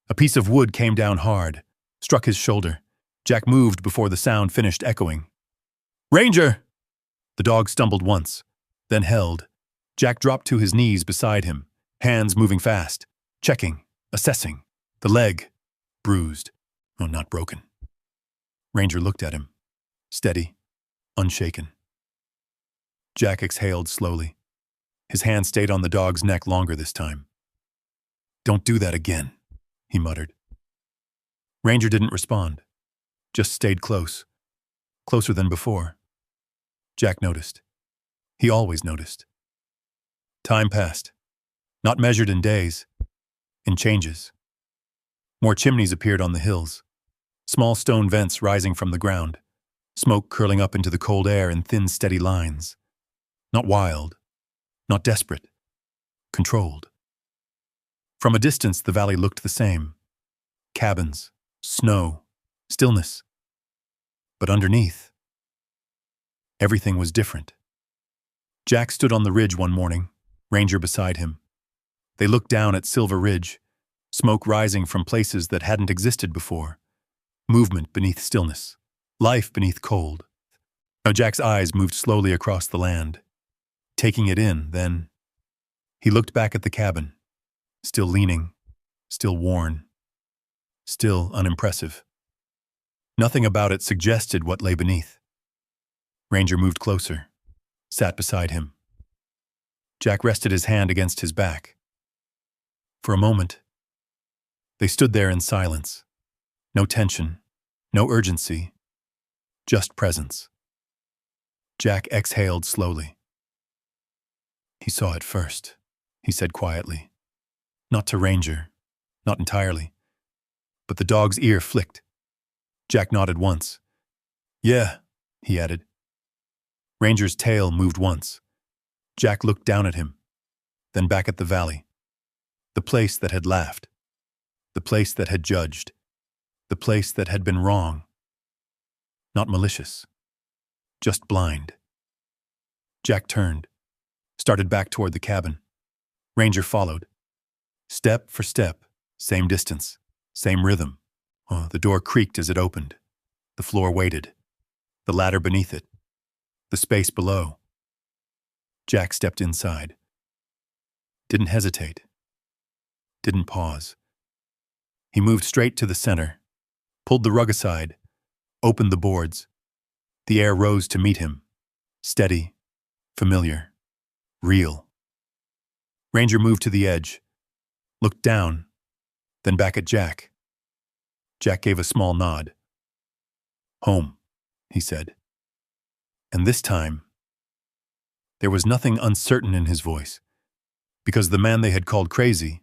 A piece of wood came down hard, struck his shoulder. Jack moved before the sound finished echoing. "Ranger!" The dog stumbled once, then held. Jack dropped to his knees beside him, hands moving fast, checking, assessing. The leg, bruised, not broken. Ranger looked at him, steady, unshaken. Jack exhaled slowly. His hand stayed on the dog's neck longer this time. "Don't do that again," he muttered. Ranger didn't respond, just stayed close, closer than before. Jack noticed. He always noticed. Time passed, not measured in days, in changes. More chimneys appeared on the hills, small stone vents rising from the ground, smoke curling up into the cold air in thin, steady lines. Not wild, not desperate, controlled. From a distance, the valley looked the same. Cabins, snow, stillness. But underneath, everything was different. Jack stood on the ridge one morning, Ranger beside him. They looked down at Silver Ridge, smoke rising from places that hadn't existed before. Movement beneath stillness, life beneath cold. Now Jack's eyes moved slowly across the land, taking it in, then he looked back at the cabin, still leaning, still worn, still unimpressive. Nothing about it suggested what lay beneath. Ranger moved closer, sat beside him. Jack rested his hand against his back. For a moment, they stood there in silence. No tension, no urgency, just presence. Jack exhaled slowly. He saw it first, he said quietly. Not to Ranger, not entirely. But the dog's ear flicked. Jack nodded once. Yeah, he added. Ranger's tail moved once. Jack looked down at him, then back at the valley. The place that had laughed. The place that had judged. The place that had been wrong. Not malicious. Just blind. Jack turned, started back toward the cabin. Ranger followed. Step for step, same distance, same rhythm. The door creaked as it opened. The floor waited. The ladder beneath it. The space below. Jack stepped inside. Didn't hesitate. Didn't pause. He moved straight to the center, pulled the rug aside, opened the boards. The air rose to meet him. Steady, familiar, real. Ranger moved to the edge, looked down, then back at Jack. Jack gave a small nod. Home, he said. And this time, there was nothing uncertain in his voice, because the man they had called crazy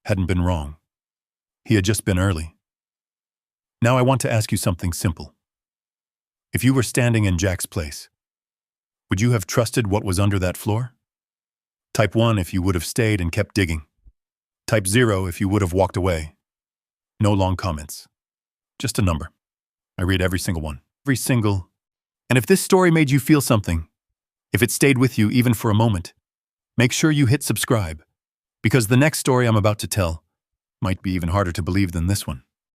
hadn't been wrong. He had just been early. Now I want to ask you something simple. If you were standing in Jack's place, would you have trusted what was under that floor? Type 1 if you would have stayed and kept digging. Type 0 if you would have walked away. No long comments. Just a number. I read every single one. Every single. And if this story made you feel something, if it stayed with you even for a moment, make sure you hit subscribe, because the next story I'm about to tell might be even harder to believe than this one.